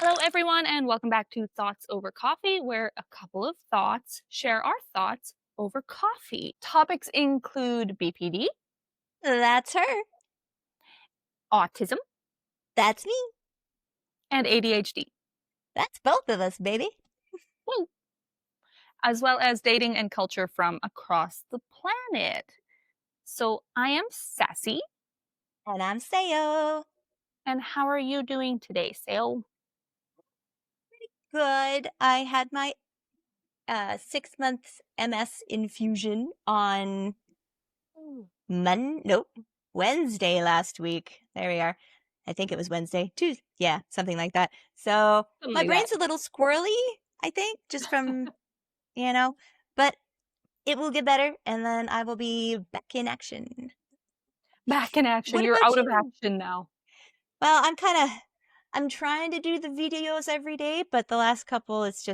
Hello, everyone, and welcome back to Thoughts Over Coffee, where a couple of thoughts share our thoughts over coffee. Topics include BPD, That's her. autism, That's me. and ADHD, That's both of us, baby. woo, as well as dating and culture from across the planet. So, I am Sassy, And I'm Seyo. and how are you doing today, Sayo? Good. I had my 6 months MS infusion on Wednesday last week. There we are. I think it was Wednesday. Tuesday. Yeah, something like that. So Something my like that. brain's a little squirrely, I think, just from, but it will get better and then I will be back in action. Back in action. What You're about out of you? action now. Well, I'm trying to do the videos every day, but the last couple it's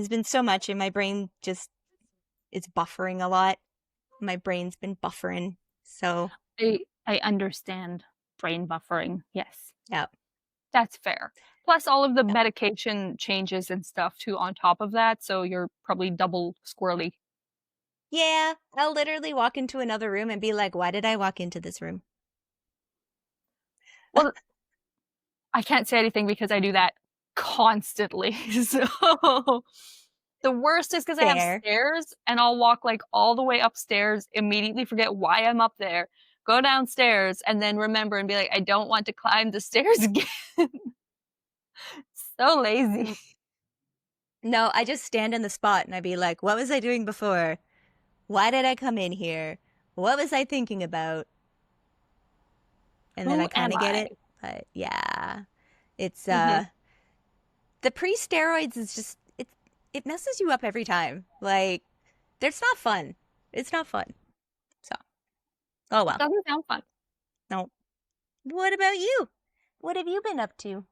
been so much and my brain just it's buffering a lot. My brain's been buffering. So, I understand brain buffering. Yes. yeah. That's fair. Plus all of the Yeah. medication changes and stuff too on top of that, so you're probably double squirrely. Yeah, I'll literally walk into another room and be like, "Why did I walk into this room?" Well, I can't say anything because I do that constantly. So the worst is because I have Fair. stairs and I'll walk like all the way upstairs, immediately forget why I'm up there, go downstairs, and then remember and be like, I don't want to climb the stairs again. So lazy. No, I just stand in the spot and I'd be like, "What was I doing before? Why did I come in here? What was I thinking about?" And then I Who kind am of get I? it. But yeah, it's Mhm. the pre-steroids is just it messes you up every time. Like, it's not fun. It's not fun. So, oh well. Doesn't sound fun. No. What about you? What have you been up to?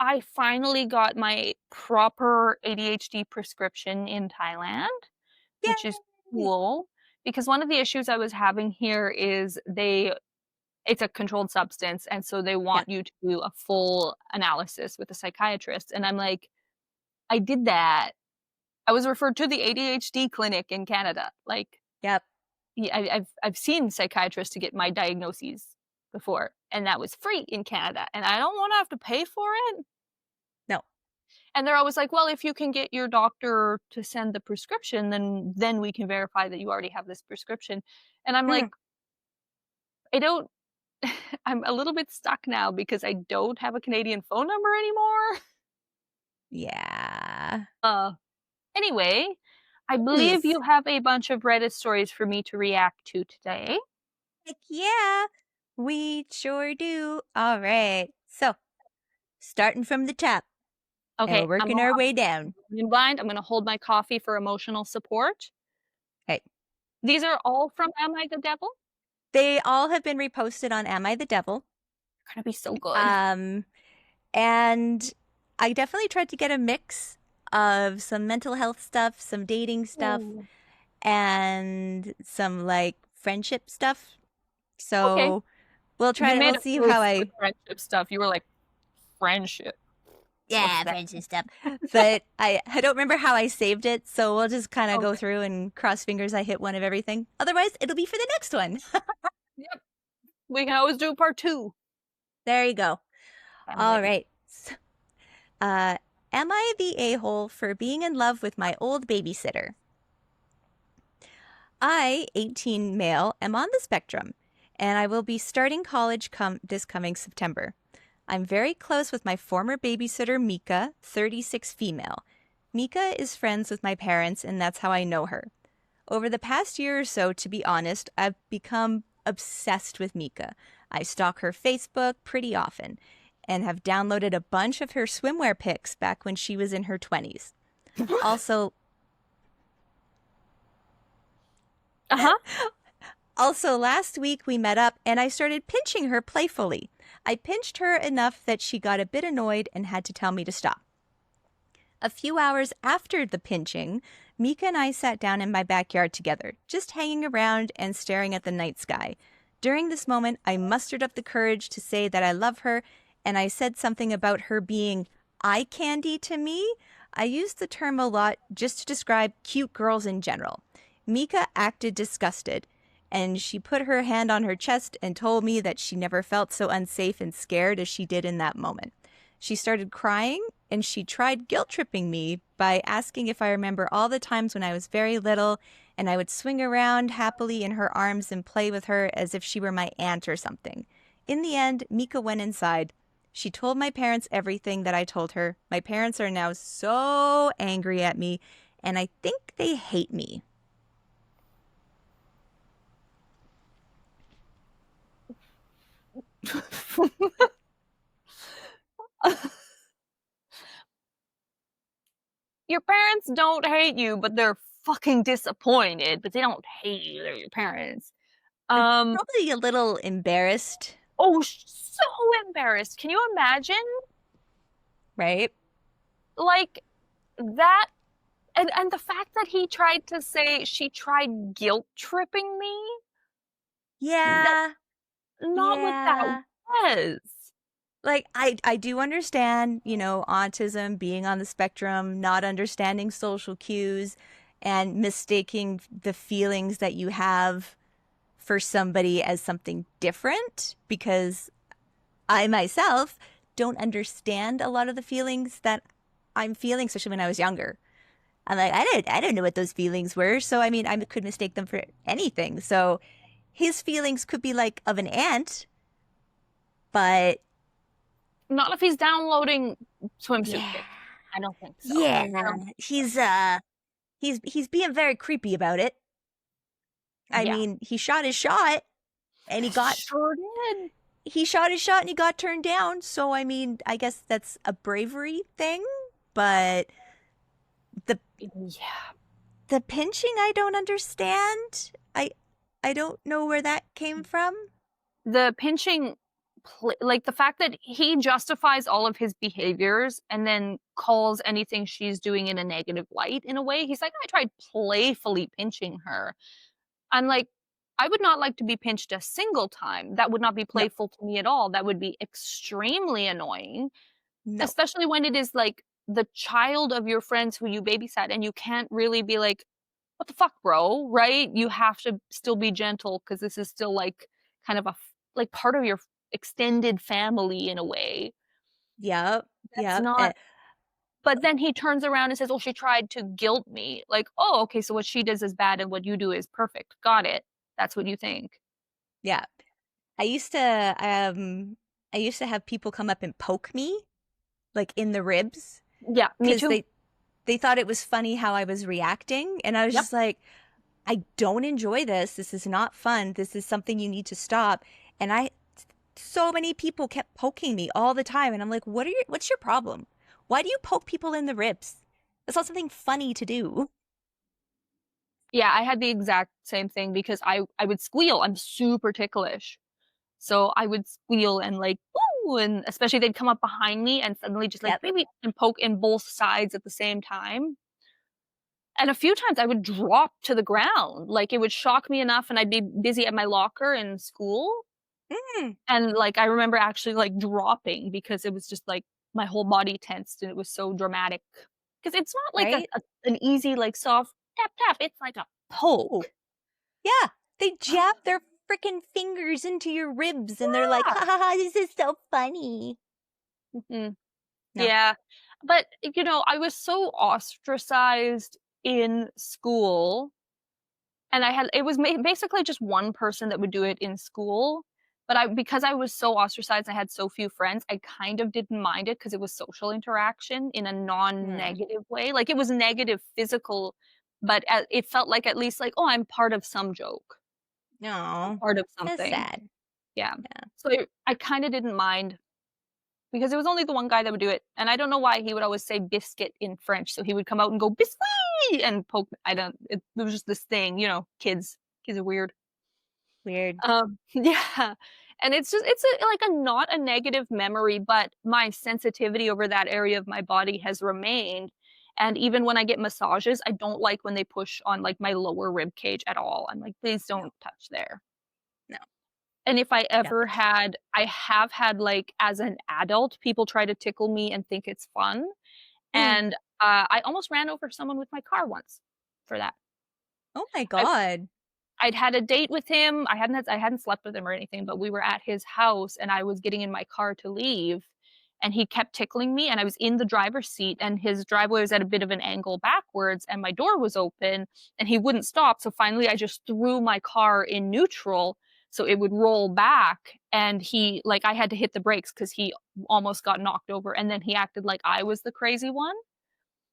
I finally got my proper ADHD prescription in Thailand, which is Yay! cool because one of the issues I was having here is it's a controlled substance, and so they Yeah. want you to do a full analysis with a psychiatrist, and I'm like, "I did that." I was referred to the ADHD clinic in Canada. Like, Yep. I've seen psychiatrists to get my diagnoses before, and that was free in Canada, and I don't wanna have to pay for it. No. And they're always like, "Well, if you can get your doctor to send the prescription, then we can verify that you already have this prescription." And I'm like, Hmm. "I don't." I'm a little bit stuck now because I don't have a Canadian phone number anymore. Yeah. Uh, anyway, I believe Yes. you have a bunch of Reddit stories for me to react to today. Heck yeah. We sure do. All right. So, starting from the top Okay, and working our way down. I'm in blind. I'm gonna hold my coffee for emotional support. Okay. These are all from Am I the Devil? They all have been reposted on Am I the Devil? They're gonna be so good. Um, and I definitely tried to get a mix of some mental health stuff, some dating stuff, Ooh. and some like friendship stuff. Okay. So You made we'll a see how face with I friendship stuff. You were like, "Friendship? What's yeah, that?" friendship stuff. But I don't remember how I saved it, so we'll just kind of go Okay. through and cross fingers I hit one of everything. Otherwise, it'll be for the next one. Yep. We can always do part 2. There you go. I'm All ready. right. Uh, am I the a-hole for being in love with my old babysitter? I, 18 male, am on the spectrum, and I will be starting college this coming September. I'm very close with my former babysitter, Mika, 36 female. Mika is friends with my parents, and that's how I know her. Over the past year or so, to be honest, I've become obsessed with Mika. I stalk her Facebook pretty often and have downloaded a bunch of her swimwear pics back when she was in her 20s. Also, Uh-huh. Also, last week we met up and I started pinching her playfully. I pinched her enough that she got a bit annoyed and had to tell me to stop. A few hours after the pinching, Mika and I sat down in my backyard together, just hanging around and staring at the night sky. During this moment, I mustered up the courage to say that I love her, and I said something about her being eye candy to me. I use the term a lot just to describe cute girls in general. Mika acted disgusted, and she put her hand on her chest and told me that she never felt so unsafe and scared as she did in that moment. She started crying, and she tried guilt tripping me by asking if I remember all the times when I was very little and I would swing around happily in her arms and play with her as if she were my aunt or something. In the end, Mika went inside. She told my parents everything that I told her. My parents are now so angry at me, and I think they hate me. Your parents don't hate you, but they're fucking disappointed, but they don't hate you, they're your parents. They're Um, probably a little embarrassed, oh, so embarrassed. Can you imagine? right? Like, that and the fact that he tried to say she tried guilt tripping me, that's Yeah, not what that yeah. was. Like I do understand, autism, being on the spectrum, not understanding social cues and mistaking the feelings that you have for somebody as something different because I myself don't understand a lot of the feelings that I'm feeling, especially when I was younger. I'm like, I don't know what those feelings were. So I mean, I could mistake them for anything. So his feelings could be like of an ant, but Not if he's downloading swimsuit yeah, pics. I don't think so. yeah, he's being very creepy about it. I Yeah. mean, he shot his shot and Sure did. he shot his shot and he got turned down. So I mean, I guess that's a bravery thing, but the Yeah. the pinching I don't understand. I don't know where that came from. The pinching, like the fact that he justifies all of his behaviors and then calls anything she's doing in a negative light in a way. He's like, I tried playfully pinching her. I'm like, I would not like to be pinched a single time. That would not be No, playful to me at all. That would be extremely annoying, no. especially when it is like the child of your friends who you babysat and you can't really be like, what the fuck, bro? Right? You have to still be gentle because this is still like kind of like part of your extended family in a way. Yep, That's yep. not. But then he turns around and says, "Oh, she tried to guilt me." Like, oh, okay, so what she does is bad and what you do is perfect. Got it. That's what you think. Yeah. I used to um I used to have people come up and poke me like in the ribs Yeah, me because too. they thought it was funny how I was reacting and I was Yep. just like I don't enjoy this. This is not fun. This is something you need to stop. And so many people kept poking me all the time and I'm like, what's your problem? Why do you poke people in the ribs? It's not something funny to do. Yeah, I had the exact same thing because I would squeal. I'm super ticklish. So I would squeal and like, "Ooh," and especially they'd come up behind me and suddenly just like Yep. maybe and poke in both sides at the same time. And a few times I would drop to the ground. Like it would shock me enough and I'd be busy at my locker in school. Mm, And like I remember actually like dropping because it was just like my whole body tensed and it was so dramatic. Because it's not like right? an easy, like soft tap tap. It's like a Oh, poke. yeah. They jab their freaking fingers into your ribs and they're like, ha ha ha, this is so funny. Mhm. No. Yeah. But, I was so ostracized in school, and it was basically just one person that would do it in school, but because I was so ostracized, I had so few friends, I kind of didn't mind it because it was social interaction in a Hmm. non-negative way. Like, it was negative physical, but it felt like at least like, "Oh, I'm part of some joke. I'm No. part of That's something." sad. Yeah. Yeah. So I kinda didn't mind because it was only the one guy that would do it, and I don't know why he would always say biscuit in French, so he would come out and go, "Biscuit!" and poke I don't it was just this thing, kids are weird. Weird. Yeah, and it's like a not a negative memory, but my sensitivity over that area of my body has remained, and even when I get massages, I don't like when they push on, like, my lower rib cage at all. I'm like, "Please No. don't touch there." No. And if I Yeah. ever had I have had, like, as an adult, people try to tickle me and think it's fun, Mm. and, I almost ran over someone with my car once for that. Oh my I God. I'd had a date with him. I hadn't slept with him or anything, but we were at his house, and I was getting in my car to leave, and he kept tickling me, and I was in the driver's seat, and his driveway was at a bit of an angle backwards, and my door was open, and he wouldn't stop, so finally I just threw my car in neutral so it would roll back, and I had to hit the brakes because he almost got knocked over, and then he acted like I was the crazy one.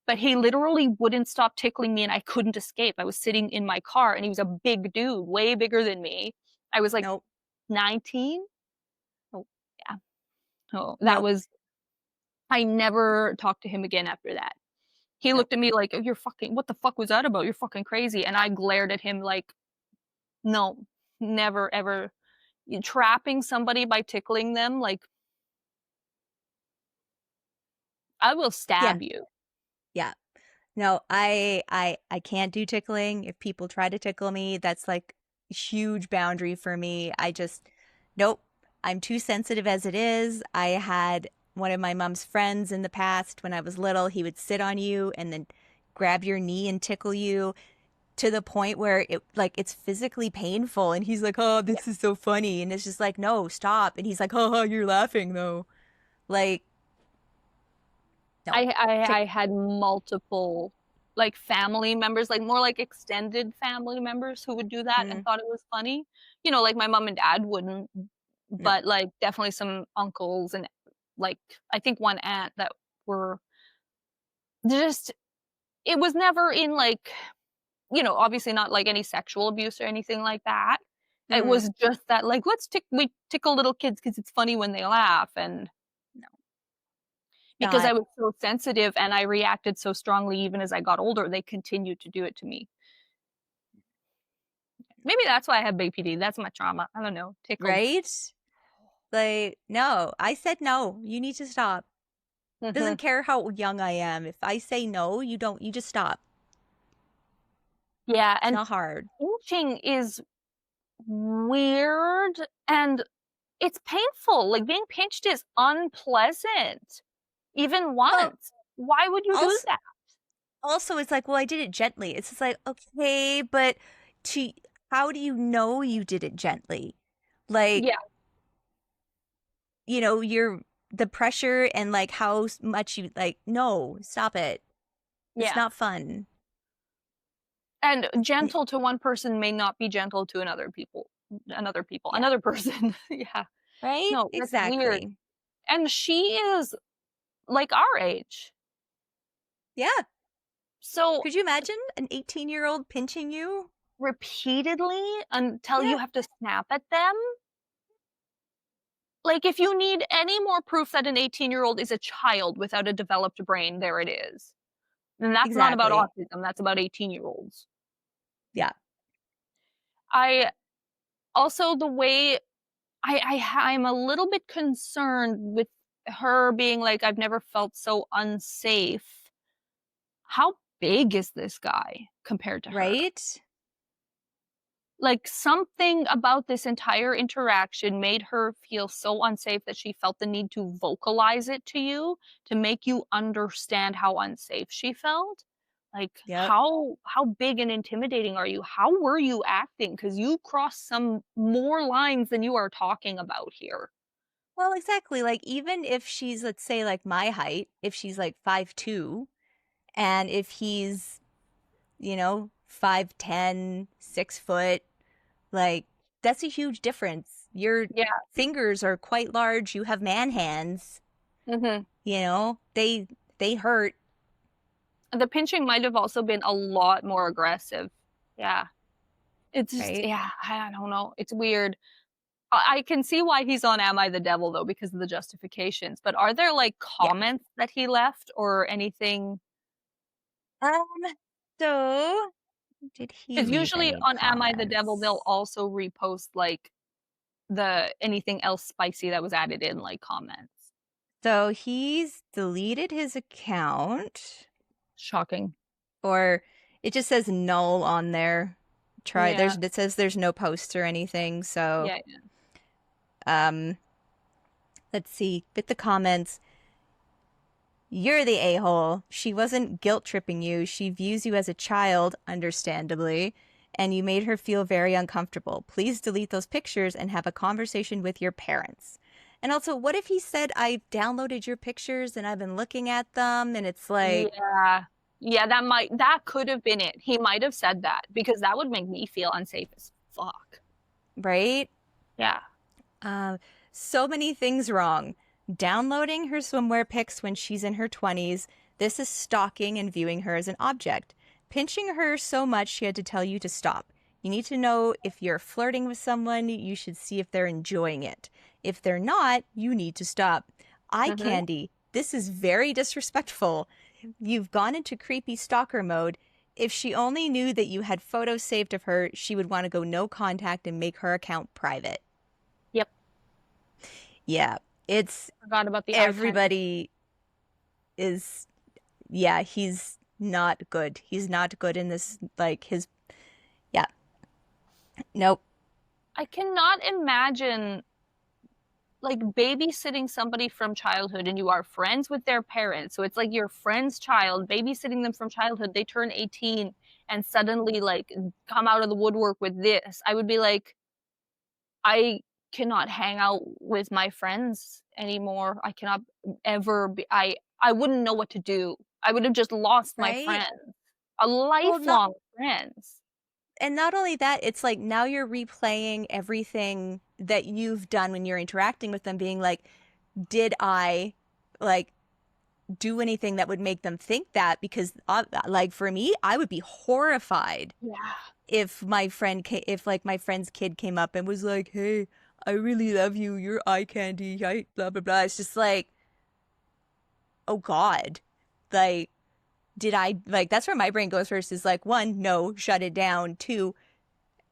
But he literally wouldn't stop tickling me and I couldn't escape. I was sitting in my car and he was a big dude, way bigger than me. I was like Nope. 19. Oh, yeah. Oh, that Nope. was I never talked to him again after that. He Nope. looked at me like, "Oh, you're fucking what the fuck was that about? You're fucking crazy." And I glared at him like, "No, never ever trapping somebody by tickling them, like, I will Yeah. stab you." Yeah. No, I can't do tickling. If people try to tickle me, that's like a huge boundary for me. I just nope. I'm too sensitive as it is. I had one of my mom's friends in the past when I was little, he would sit on you and then grab your knee and tickle you to the point where it's physically painful and he's like, "Oh, Yeah. this is so funny." And it's just like, "No, stop." And he's like, "Oh, you're laughing though." Like, no. I had multiple, like, family members, like, more like extended family members who would do that and Mm, thought it was funny. Like, my mom and dad wouldn't, no. but, like, definitely some uncles and, like, I think one aunt that were just it was never in, like, obviously not, like, any sexual abuse or anything like that. It Mm, was just that, like, we tickle little kids because it's funny when they laugh, and no. because I Not was so sensitive and I reacted so strongly even as I got older, they continued to do it to me. Maybe that's why I have BPD, that's my trauma, I don't know, tickled. right? Like, no, I said no. You need to stop. Mhm. Doesn't care how young I am. If I say no, you just stop. Yeah, It's and not hard. pinching is weird, and it's painful, like, being pinched is unpleasant, even Well, once. Why would you do also, that? also it's like, well, I did it gently. It's just like, okay, but to how do you know you did it gently? Like, Yeah, you're the pressure and like how much you like, no, stop it. It's yeah, not fun. and N- gentle to one person may not be gentle to Yeah. another person, yeah. Right? No, that's weird, Exactly. and she is, like, our age. Yeah. So, Could you imagine an 18-year-old pinching you? repeatedly until Yeah. you have to snap at them? Like, if you need any more proof that an 18-year-old is a child without a developed brain, there it is. And that's not about Exactly. autism, that's about 18-year-olds. Yeah. I also the way I'm a little bit concerned with her being like, "I've never felt so unsafe." How big is this guy compared to her? Right? Like, something about this entire interaction made her feel so unsafe that she felt the need to vocalize it to you to make you understand how unsafe she felt. Like, Yep. how big and intimidating are you? How were you acting? Because you crossed some more lines than you are talking about here. Well, exactly. Like, even if she's, let's say, like my height, if she's like 5'2", and if he's, 5'10", 6 foot, like, that's a huge difference. Your Yeah. fingers are quite large. You have man hands, Mhm. they hurt, The pinching might have also been a lot more aggressive. Yeah. It's just right? yeah, I don't know. It's weird. I can see why he's on Am I the Devil though, because of the justifications, but are there, like, Yeah. comments that he left or anything? Um, so did he Because leave usually any on Am I the Devil, they'll comments? also repost, like, the anything else spicy that was added in, like, comments. So he's deleted his account, Shocking. or it just says null on there. Yeah, It says there's no posts or anything. So yeah, yeah. Um, let's see, with the comments. You're the a-hole. She wasn't guilt-tripping you. She views you as a child, understandably, and you made her feel very uncomfortable. Please delete those pictures and have a conversation with your parents. And also, what if he said, I've downloaded your pictures and I've been looking at them, and it's like, Yeah. Yeah, that could have been it. He might have said that because that would make me feel unsafe as fuck. right? Yeah. Uh, so many things wrong. Downloading her swimwear pics when she's in her 20s. This is stalking and viewing her as an object. Pinching her so much she had to tell you to stop. You need to know if you're flirting with someone, you should see if they're enjoying it. If they're not, you need to stop. Eye Hmm. candy. This is very disrespectful. You've gone into creepy stalker mode. If she only knew that you had photos saved of her, she would want to go no contact and make her account private. Yep. Yeah, it's Forgot about the eye candy. everybody is, yeah, he's not good. He's not good in this, like, his, yeah, nope. I cannot imagine like babysitting somebody from childhood and you are friends with their parents. So it's like your friend's child, babysitting them from childhood. They turn 18 and suddenly like come out of the woodwork with this. I would be like, I cannot hang out with my friends anymore. I cannot ever be I wouldn't know what to do. I would have just lost my Right? friends. A Well, not, lifelong friends. and not only that, it's like now you're replaying everything that you've done when you're interacting with them, being like, did I, like, do anything that would make them think that? Because, like, for me, I would be horrified Yeah. if if like my friend's kid came up and was like, "Hey, I really love you. You're eye candy. I blah blah blah." It's just like, oh God, like, did I like? That's where my brain goes first. Is like, one, no, shut it down. Two,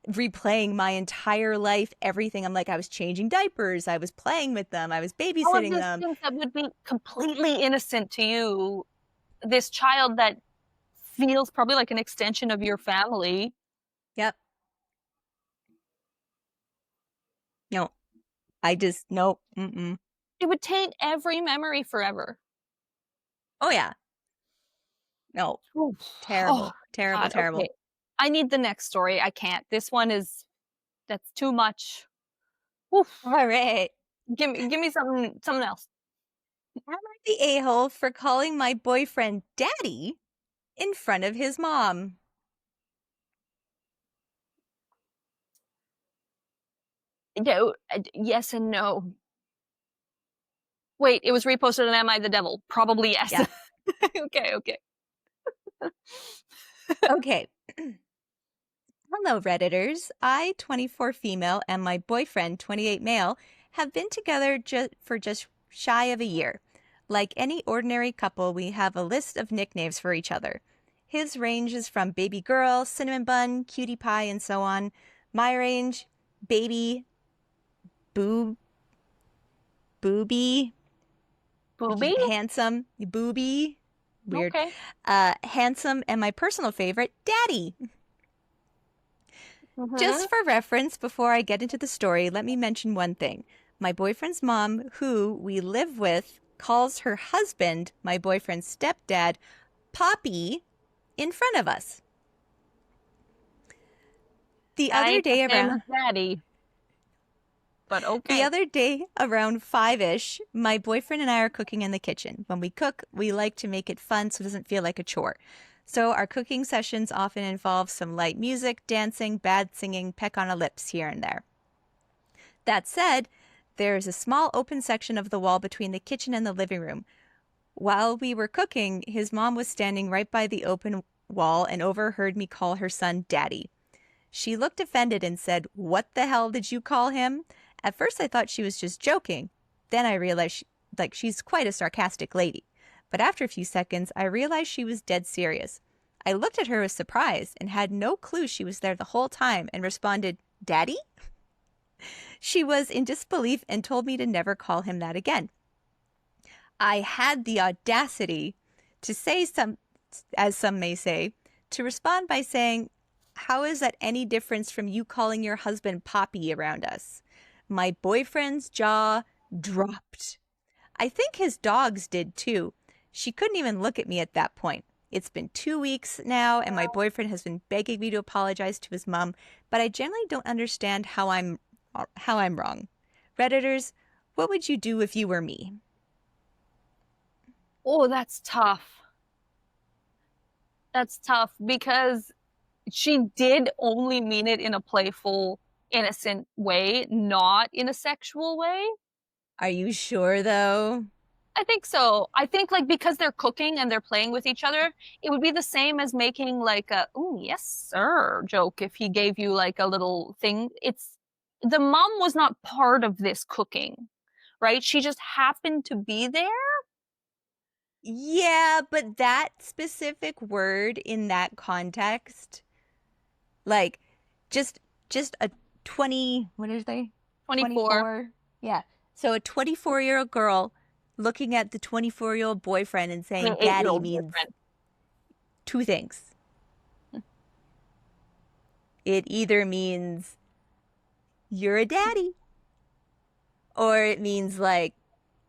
replaying my entire life, everything. I'm like, I was changing diapers. I was playing with them. I was All of babysitting these them. things that would be completely innocent to you, this child that feels probably like an extension of your family. Yep. No, I just nope. Mm-mm. It would taint every memory forever. Oh yeah. No. Oof. Oh, Terrible. Terrible. God. Okay. Terrible. I need the next story. I can't. This one is, that's too much. Oof. All right. Give me something else. Am I the a-hole for calling my boyfriend daddy in front of his mom? No, yes and no. Wait, it was reposted on Am I the Devil? Probably yes. Yeah. Okay, okay. Okay. Hello, Redditors. I, 24 female, and my boyfriend, 28 male, have been together for just shy of a year. Like any ordinary couple, we have a list of nicknames for each other. His range is from baby girl, cinnamon bun, cutie pie, and so on. My range, baby, boob, booby, Booby? handsome, booby, weird, Okay. handsome, and my personal favorite, daddy. Mm-hmm. Just for reference, before I get into the story, let me mention one thing. My boyfriend's mom, who we live with, calls her husband, my boyfriend's stepdad, Poppy, in front of us. The That other ain't the day same around as Daddy, but okay. The other day, around 5-ish, my boyfriend and I are cooking in the kitchen. When we cook, we like to make it fun so it doesn't feel like a chore. So our cooking sessions often involve some light music, dancing, bad singing, peck on a lips here and there. That said, there is a small open section of the wall between the kitchen and the living room. While we were cooking, his mom was standing right by the open wall and overheard me call her son Daddy. She looked offended and said, "What the hell did you call him?" At first I thought she was just joking. Then I realized she's quite a sarcastic lady. But after a few seconds, I realized she was dead serious. I looked at her with surprise and had no clue she was there the whole time and responded, "Daddy?" She was in disbelief and told me to never call him that again. I had the audacity to say as some may say, to respond by saying, "How is that any difference from you calling your husband Poppy around us?" my boyfriend's jaw dropped. I think his dogs did too. She couldn't even look at me at that point. It's been 2 weeks now, and my boyfriend has been begging me to apologize to his mom, but I generally don't understand how I'm wrong. Redditors, what would you do if you were me? Oh, that's tough. That's tough because she did only mean it in a playful, innocent way, not in a sexual way. Are you sure though? I think so. I think like because they're cooking and they're playing with each other, it would be the same as making like a "oh yes sir" joke if he gave you like a little thing. It's the mom was not part of this cooking, right? She just happened to be there. Yeah, but that specific word in that context, like just a 20, what is they? 24. Yeah. So a 24-year-old girl looking at the 24-year-old boyfriend and saying daddy 8-year-old means boyfriend. two things. It either means you're a daddy, or it means like,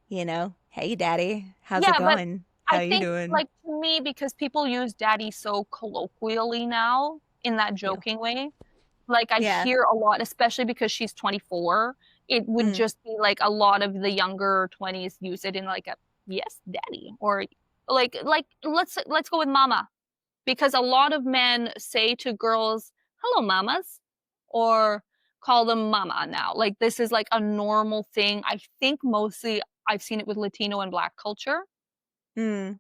hey daddy, how's it Yeah, but going? How I you think doing? like to me because people use daddy so colloquially now in that You. joking way. Like I Yeah. hear a lot, especially because she's 24, it would Mm. just be like a lot of the younger 20s use it in like a yes, daddy, or like let's go with mama because a lot of men say to girls, "Hello, mamas," or call them mama now. Like this is like a normal thing. I think mostly I've seen it with Latino and Black culture. Mm.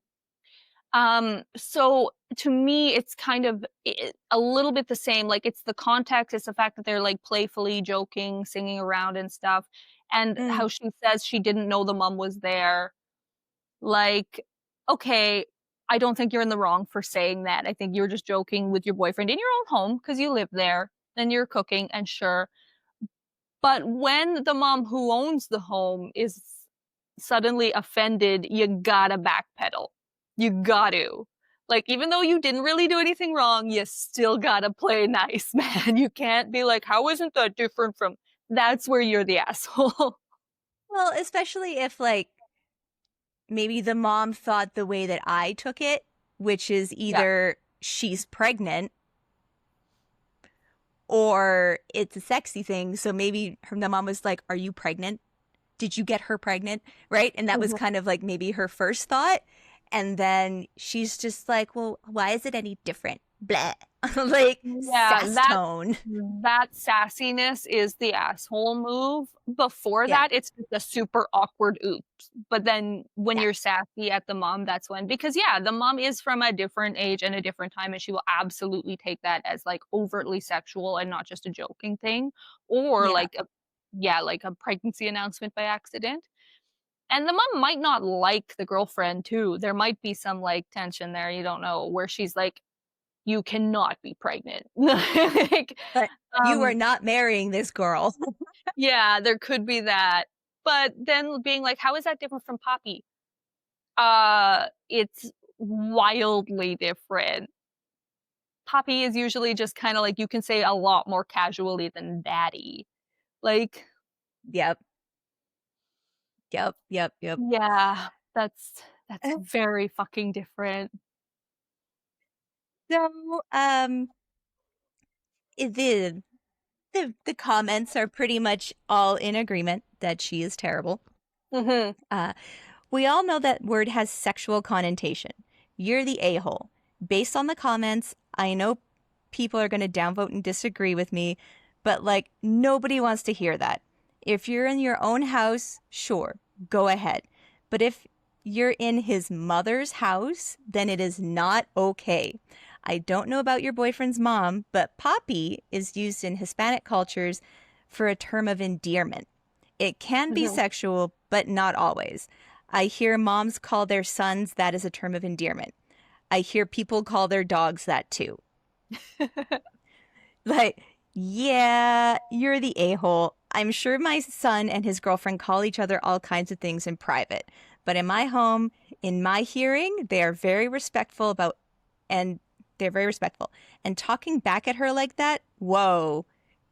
So to me, it's kind of a little bit the same. Like it's the context, it's the fact that they're like playfully joking, singing around and stuff, and Mm. how she says she didn't know the mom was there. Like, okay, I don't think you're in the wrong for saying that. I think you're just joking with your boyfriend in your own home because you live there and you're cooking, and sure. But when the mom who owns the home is suddenly offended, you gotta backpedal. You got to. Like, even though you didn't really do anything wrong, you still gotta play nice, man. You can't be like, how isn't that different from that's where you're the asshole. Well, especially if like maybe the mom thought the way that I took it, which is Yeah. either she's pregnant or it's a sexy thing. So maybe the mom was like, "Are you pregnant? Did you get her pregnant?" Right? And that was Mhm. kind of like maybe her first thought. And then she's just like, "Well, why is it any different?" Blah. Like Yeah, sass tone. that sassiness is the asshole move. Before Yeah. that, it's just a super awkward oops. But then when Yeah. you're sassy at the mom, that's when because yeah, the mom is from a different age and a different time, and she will absolutely take that as like overtly sexual and not just a joking thing, or Yeah. like a yeah, like a pregnancy announcement by accident. And the mom might not like the girlfriend too. There might be some like tension there, you don't know, where she's like, you cannot be pregnant. Like, But you are um, not marrying this girl. yeah, there could be that. But then being like, how is that different from Poppy? It's wildly different. Poppy is usually just kind of like you can say a lot more casually than daddy. Like, Yep. Yep. Yep. Yep. yeah, that's very fucking different. So, the the comments are pretty much all in agreement that she is terrible. Mhm. Uh, we all know that word has sexual connotation. You're the a-hole. Based on the comments, I know people are going to downvote and disagree with me, but like nobody wants to hear that. If you're in your own house, sure, go ahead. But if you're in his mother's house, then it is not okay. I don't know about your boyfriend's mom, but Papi is used in Hispanic cultures for a term of endearment. It can be Mhm. sexual, but not always. I hear moms call their sons that as a term of endearment. I hear people call their dogs that too. Like, yeah, you're the a-hole. I'm sure my son and his girlfriend call each other all kinds of things in private. But in my home, in my hearing, they are very respectful about, and they're very respectful. And talking back at her like that, whoa,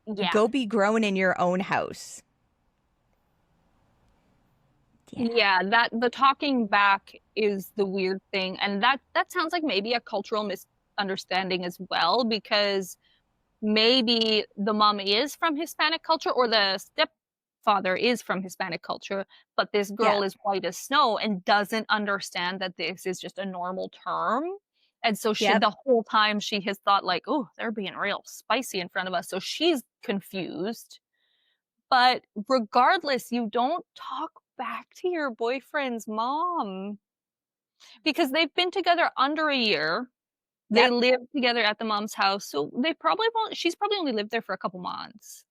Yeah. go be grown in your own house. Yeah. Yeah, that the talking back is the weird thing, and that sounds like maybe a cultural misunderstanding as well, because maybe the mom is from Hispanic culture or the stepfather is from Hispanic culture, but this Yeah. girl is white as snow and doesn't understand that this is just a normal term. And so she Yep. the whole time she has thought like, "Oh, they're being real spicy in front of us." So she's confused. But regardless, you don't talk back to your boyfriend's mom because they've been together under a year. They Yep. live together at the mom's house, so they probably won't she's probably only lived there for a couple months.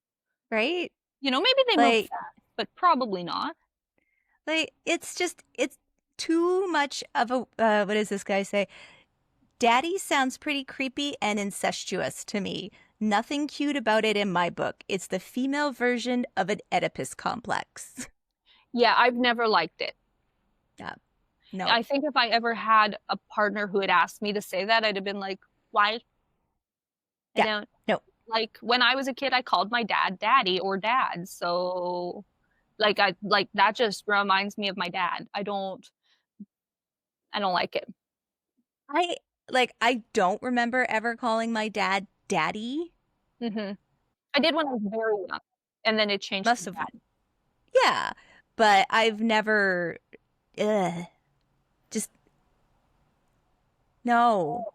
Right? You know, maybe they moved Like fast, but probably not. it's just it's too much of a what does this guy say? Daddy sounds pretty creepy and incestuous to me. Nothing cute about it in my book. It's the female version of an Oedipus complex. Yeah, I've never liked it. Yeah. No. I think if I ever had a partner who had asked me to say that, I'd have been like, "Why? I Yeah. don't." No. Like, when I was a kid, I called my dad daddy or dad, so, that just reminds me of my dad. I don't like it. I I don't remember ever calling my dad daddy. Mhm. I did when I was very young, and then it changed to Must have dad. yeah. But I've never ugh, just no.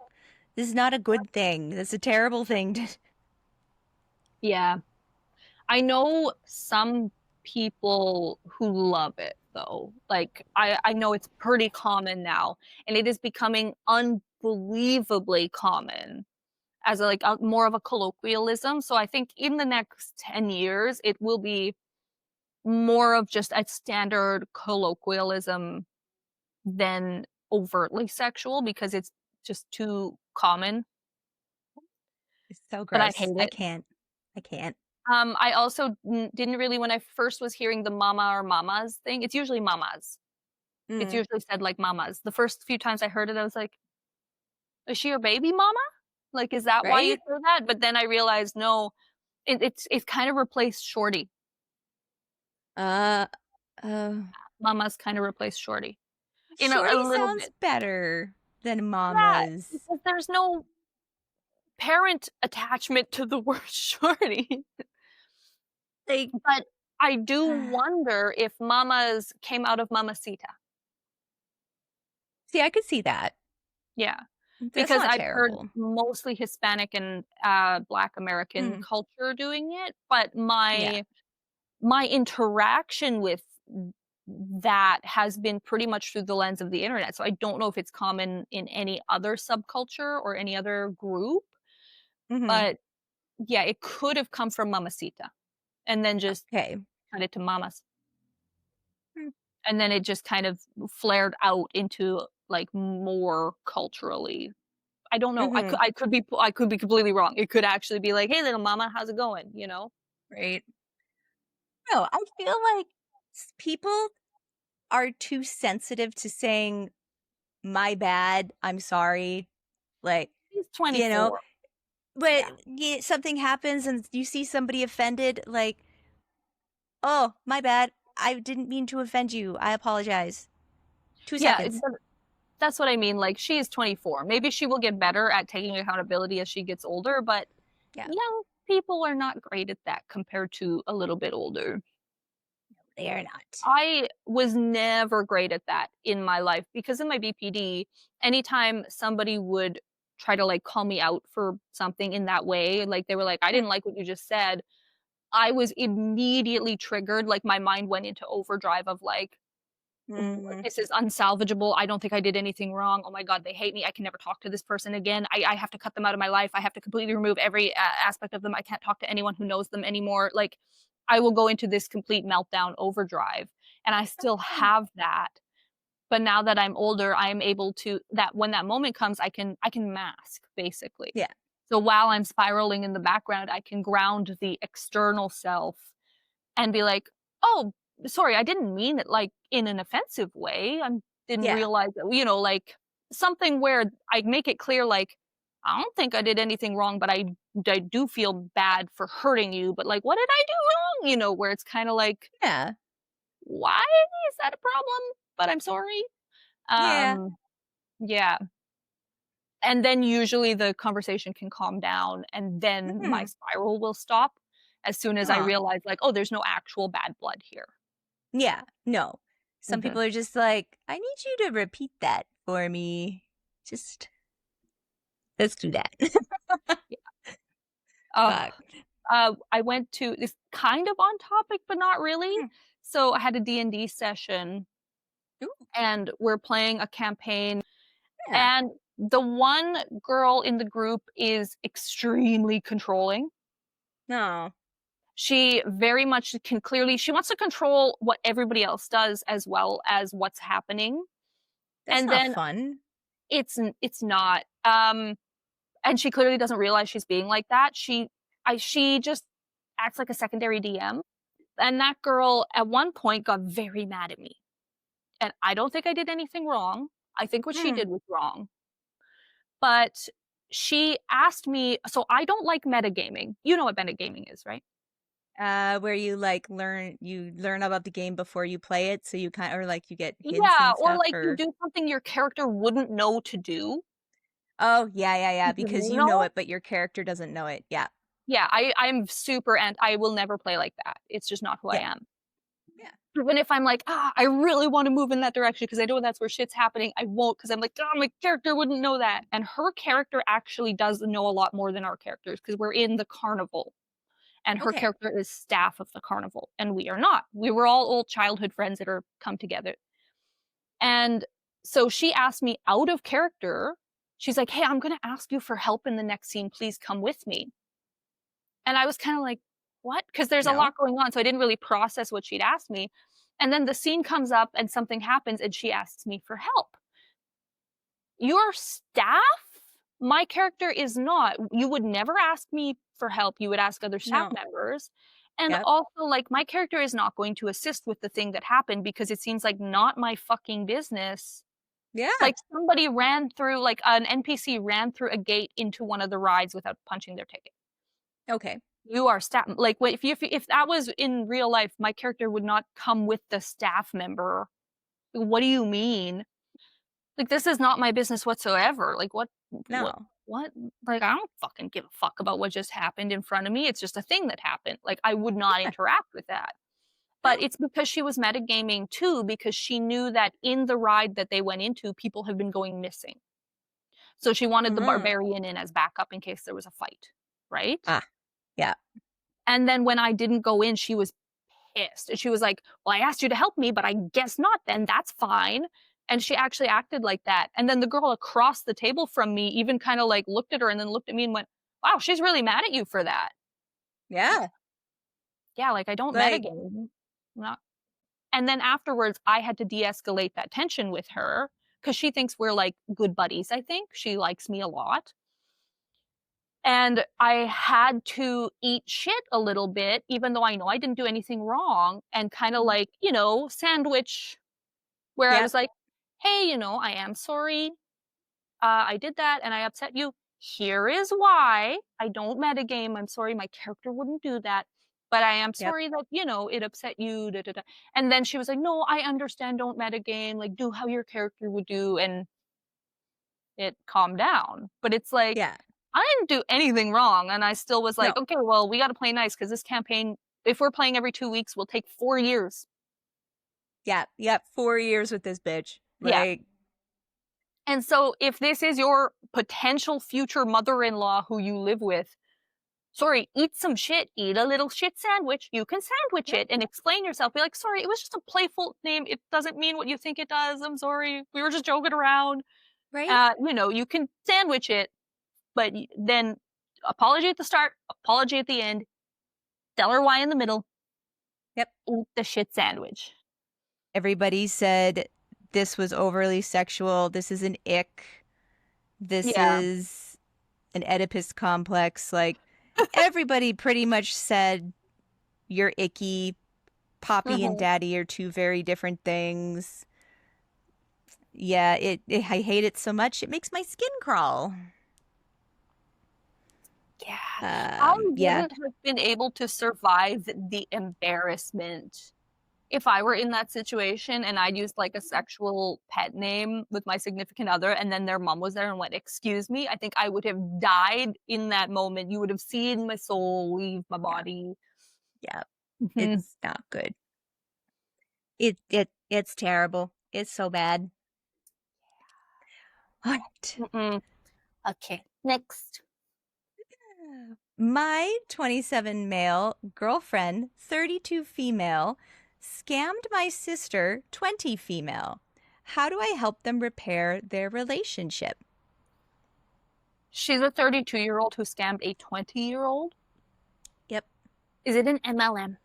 This is not a good thing. This is a terrible thing to Yeah. I know some people who love it though. Like I know it's pretty common now, and it is becoming unbelievably common as a more of a colloquialism. So I think in the next 10 years it will be more of just a standard colloquialism than overtly sexual because it's just too common, It's so but I gross. hate I it. can't. I can't. I also didn't really when I first was hearing the mama or mamas thing, it's usually mamas. It's Mm, usually said like mamas. The first few times I heard it, I was like, "Is she your baby mama? Like, is that why you right? say that?" But then I realized, no, it's kind of replaced shorty. Uh, uh, Mamas kind of replaced shorty in a Shorty little sounds bit. better than Yeah, Mama's. because there's no parent attachment to the word shorty. Like, But I do wonder if mamas came out of mamacita. see, I could see that. Yeah. That's Because not I've heard terrible. mostly Hispanic and, Black American Mm, culture doing it, but yeah. my interaction with that has been pretty much through the lens of the internet, so I don't know if it's common in any other subculture or any other group, Hmm. but yeah, it could have come from mamacita and then just Okay. cut it to mamas, Mm, and then it just kind of flared out into, like, more culturally I don't know. mm-hmm. I could be completely wrong. It could actually be like, "Hey, little mama, how's it going?" You know? Right. No, I feel like people are too sensitive to saying, my bad, I'm sorry. Like, He's you know, 24. but Yeah. something happens and you see somebody offended, like, oh, my bad. I didn't mean to offend you. I apologize. Two Yeah, seconds. that's what I mean. Like, she is 24. Maybe she will get better at taking accountability as she gets older, but Yeah, young people are not great at that compared to a little bit older. they are not. I was never great at that in my life because in my BPD, anytime somebody would try to like call me out for something in that way, like they were like, I Mm, didn't like what you just said. I was immediately triggered. Like my mind went into overdrive of like, mhm. this is unsalvageable. I don't think I did anything wrong. Oh my God, they hate me. I can never talk to this person again. I have to cut them out of my life. I have to completely remove every aspect of them. I can't talk to anyone who knows them anymore. Like, I will go into this complete meltdown overdrive. And I still Mm, have that. But now that I'm older, I am able to that when that moment comes, I can mask basically. yeah, So while I'm spiraling in the background, I can ground the external self and be like, "Oh, sorry, I didn't mean it, like, in an offensive way. I didn't yeah, realize that," you know, like, something where I make it clear, like, "I don't think I did anything wrong, but I do feel bad for hurting you, but, like, what did I do wrong?" You know, where it's kinda like, yeah. why is that a problem? But I'm sorry. Yeah. Yeah. And then usually the conversation can calm down, and then my Hmm. spiral will stop as soon as I Aw. realize, like, "Oh, there's no actual bad blood here." Yeah. No. Some Mhm. people are just like, I need you to repeat that for me. Just let's do that. Yeah. Oh, Fuck. I went to this kind of on topic, but not really. Hmm. So I had a D&D session, Ooh, and we're playing a campaign, yeah. and the one girl in the group is extremely controlling. No, She very much can clearly she wants to control what everybody else does as well as what's happening, that's and not then fun. it's not, and she clearly doesn't realize she's being like that. She just acts like a secondary DM, and that girl at one point got very mad at me, and I don't think I did anything wrong. I think what she Hmm. did was wrong, but she asked me, so I don't like metagaming. You know what metagaming is, right? Where you like learn about the game before you play it, so you kind or like you get hints Yeah, and or stuff like you or do something your character wouldn't know to do. oh yeah, yeah, yeah, Because because you you know know? it, but your character doesn't know it. Yeah. Yeah, I'm super and I will never play like that. It's just not who I Yeah. am. Yeah. Even if I'm like, "Ah, I really wanna move in that direction because I know that's where shit's happening," I won't because 'cause I'm like, "Oh, my character wouldn't know that." And her character actually does know a lot more than our characters because 'cause we're in the carnival, and her Okay. character is staff of the carnival, and we are not. We were all old childhood friends that are come together. And so she asked me out of character, she's like, "Hey, I'm gonna ask you for help in the next scene, please come with me." And I was kinda like, "What?" Because there's a No. lot going on, so I didn't really process what she'd asked me. And then the scene comes up and something happens and she asks me for help. Your staff? My character is not. You would never ask me for help, you would ask other staff No. members. And Yep. also, like, my character is not going to assist with the thing that happened because it seems like not my fucking business. Yeah. Like, somebody ran through like, an NPC ran through a gate into one of the rides without punching their ticket. Okay. You are staff like, what if that was in real life, my character would not come with the staff member. What do you mean? Like, this is not my business whatsoever. Like, what No. what? Like, I don't fucking give a fuck about what just happened in front of me. It's just a thing that happened. Like, I would not Yeah. interact with that. But No. it's because she was metagaming too, because she knew that in the ride that they went into, people had been going missing. So she wanted the Mhm. barbarian in as backup in case there was a fight, right? Ah. Yeah. And then when I didn't go in, she was pissed. And she was like, "Well, I asked you to help me, but I guess not then. That's fine." And she actually acted like that. And then the girl across the table from me even kind of like looked at her and then looked at me and went, "Wow, she's really mad at you for that." Yeah. Yeah, like I don't Like, metagame. Not and then afterwards I had to de-escalate that tension with her because she thinks we're like good buddies, I think. She likes me a lot. And I had to eat shit a little bit, even though I know I didn't do anything wrong, and kinda mhm. like, sandwich where I Yep. was like, "Hey, I am sorry. I did that and I upset you. Here is why. I don't metagame. I'm sorry. My character wouldn't do that. But I am Yep. sorry that, it upset you. Da, da, da." And then she was like, "No, I understand. Don't metagame. Like, do how your character would do." And it calmed down. But it's like, Yeah. I didn't do anything wrong. And I still was No. like, okay, well, we got to play nice because this campaign, if we're playing every 2 weeks, will take 4 years. Yeah. Yep. 4 years with this bitch. Yeah. Like, And so if this is your potential future mother-in-law who you live with, sorry, eat some shit, eat a little shit sandwich. You can sandwich yep. it and explain yourself. Be like, sorry, it was just a playful name. It doesn't mean what you think it does. I'm sorry. We were just joking around. Right. You can sandwich it, but then apology at the start, apology at the end, tell her why in the middle, Yep. eat the shit sandwich. Everybody said this was overly sexual. This is an ick. This Yeah. is an Oedipus complex. Like, everybody pretty much said you're icky. Poppy and Mhm. daddy are two very different things. Yeah, I hate it so much it makes my skin crawl. Yeah. I Yeah. wouldn't have been able to survive the embarrassment. if I were in that situation and I'd used like a sexual pet name with my significant other and then their mom was there and went, "Excuse me," I think I would have died in that moment. You would have seen my soul leave my Yeah. body. Yeah. Mhm. It's not good. It's terrible. It's so bad. All right. Mm-mm. Okay, next. My 27 male girlfriend, 32 female, scammed my sister, 20 female. How do I help them repair their relationship? She's a 32-year-old who scammed a 20-year-old. Yep. Is it an MLM?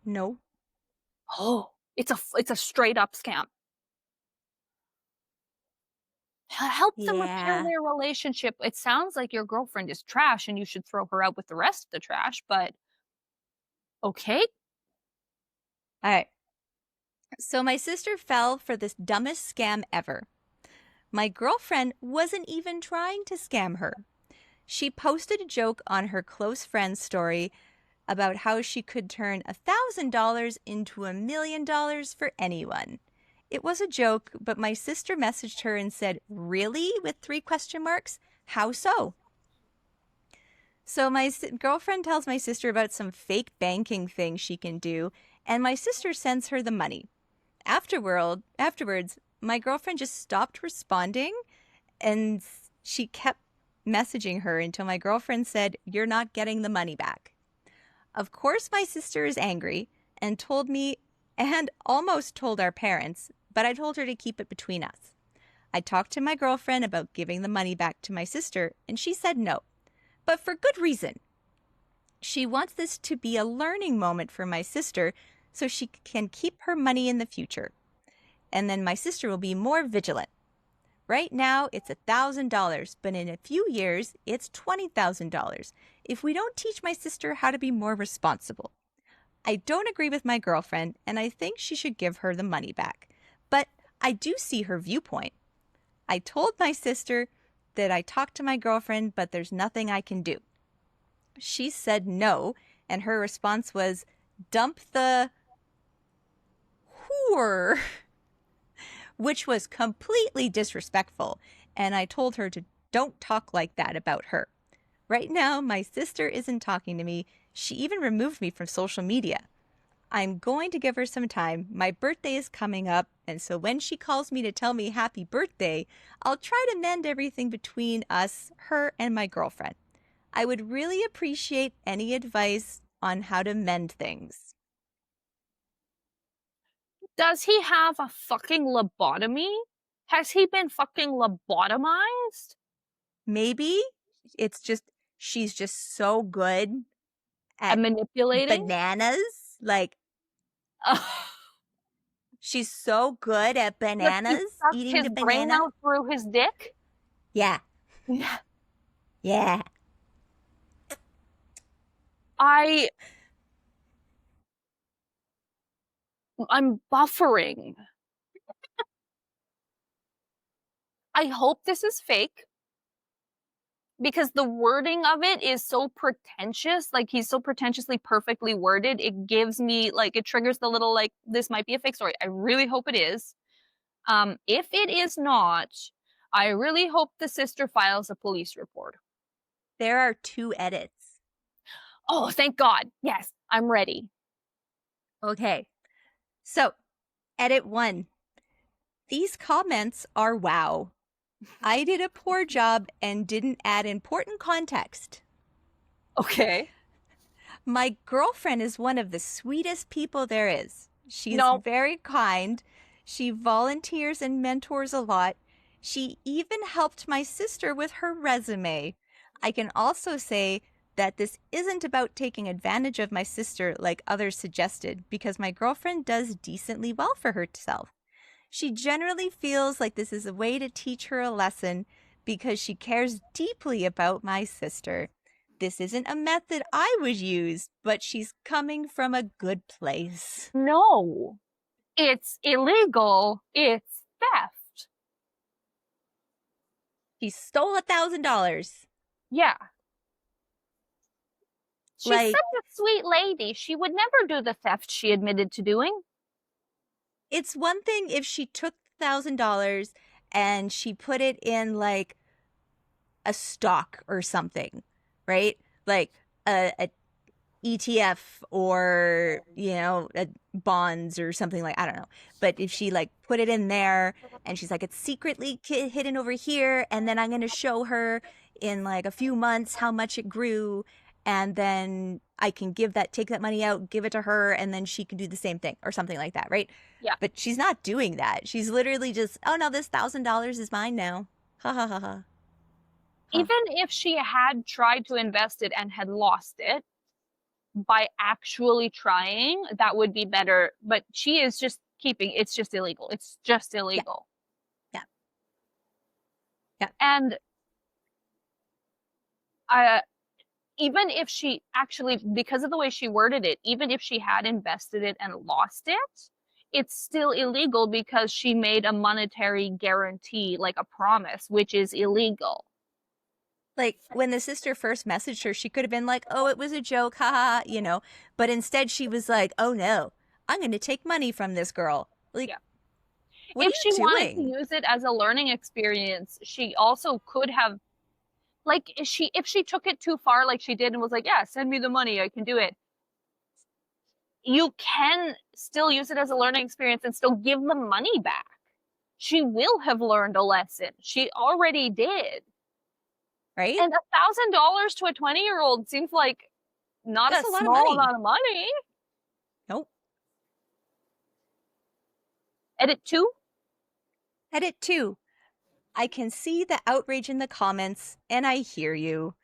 No. Oh, it's a straight up scam. Help them repair Yeah. their relationship. It sounds like your girlfriend is trash and you should throw her out with the rest of the trash, but okay. All right. So my sister fell for this dumbest scam ever. My girlfriend wasn't even trying to scam her. She posted a joke on her close friend's story about how she could turn $1,000 into $1,000,000 for anyone. It was a joke, but my sister messaged her and said, "Really?" with 3 question marks. How so? So my girlfriend tells my sister about some fake banking thing she can do, and my sister sends her the money. Afterwards, my girlfriend just stopped responding and she kept messaging her until my girlfriend said, "You're not getting the money back." Of course, my sister is angry and told me and almost told our parents, but I told her to keep it between us. I talked to my girlfriend about giving the money back to my sister, and she said no, but for good reason. She wants this to be a learning moment for my sister so she can keep her money in the future. And then my sister will be more vigilant. Right now, it's $1,000, but in a few years, it's $20,000 if we don't teach my sister how to be more responsible. I don't agree with my girlfriend, and I think she should give her the money back. But I do see her viewpoint. I told my sister that I talked to my girlfriend, but there's nothing I can do. She said no, and her response was, "Dump the whore," which was completely disrespectful, and I told her to don't talk like that about her. Right now, my sister isn't talking to me. She even removed me from social media. I'm going to give her some time. My birthday is coming up, and so when she calls me to tell me happy birthday, I'll try to mend everything between us, her, and my girlfriend. I would really appreciate any advice on how to mend things. Does he have a fucking lobotomy? Has he been fucking lobotomized? Maybe it's just she's just so good And at manipulating? bananas. Like, she's so good at Like he bananas, sucked eating his the brain banana. out through his dick? Yeah, Yeah. yeah. I I'm buffering. I hope this is fake because the wording of it is so pretentious. Like he's so pretentiously perfectly worded. It gives me like it triggers the little like this might be a fake story. I really hope it is. If it is not, I really hope the sister files a police report. There are 2 edits. Oh, thank God. Yes, I'm ready. Okay, so edit 1. These comments are wow. I did a poor job and didn't add important context. Okay. My girlfriend is one of the sweetest people there is. She's No, very kind. She volunteers and mentors a lot. She even helped my sister with her resume. I can also say that this isn't about taking advantage of my sister like others suggested, because my girlfriend does decently well for herself. She generally feels like this is a way to teach her a lesson because she cares deeply about my sister. This isn't a method I would use, but she's coming from a good place. no. It's illegal. It's theft. She stole $1,000. Yeah. She's Like, such a sweet lady. She would never do the theft she admitted to doing. it's one thing if she took $1,000 and she put it in like a stock or something, right? Like a ETF or, bonds or something, like, I don't know. But if she like put it in there and she's like, it's secretly hidden over here, and then I'm going to show her in like a few months how much it grew, and then I can take that money out, give it to her, and then she can do the same thing or something like that, right? Yeah. But she's not doing that. She's literally just, oh no, this $1,000 is mine now. Ha ha ha ha. Huh. Even if she had tried to invest it and had lost it, by actually trying, that would be better. But she is just it's just illegal. It's just Yeah. illegal. Yeah. Yeah. And uh, even if she actually, because of the way she worded it, even if she had invested it and lost it, it's still illegal because she made a monetary guarantee, like a promise, which is illegal. Like when the sister first messaged her, she could have been like, oh, it was a joke, haha, But instead she was like, oh no, I'm going to take money from this girl. Like, Yeah. what are If you she wanted to doing? use it as a learning experience, she also could have, like, if she took it too far, like she did, and was like, yeah, send me the money, I can do it. You can still use it as a learning experience and still give the money back. She will have learned a lesson. She already did. Right? And $1,000 to a 20-year-old seems like not a That's a lot of small money. amount of money. Nope. Edit 2. Edit 2. I can see the outrage in the comments, and I hear you.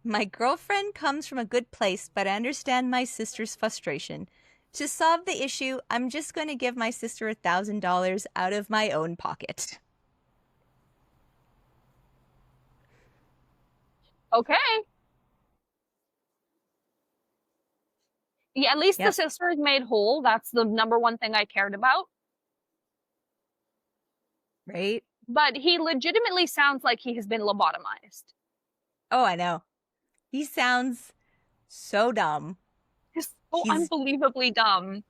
My girlfriend comes from a good place, but I understand my sister's frustration. To solve the issue, I'm just going to give my sister $1,000 out of my own pocket. Okay. Yeah, at least the Yep. sister is made whole. That's the number one thing I cared about. Right? But he legitimately sounds like he has been lobotomized. Oh, I know. He sounds so dumb. He's so He's, unbelievably dumb.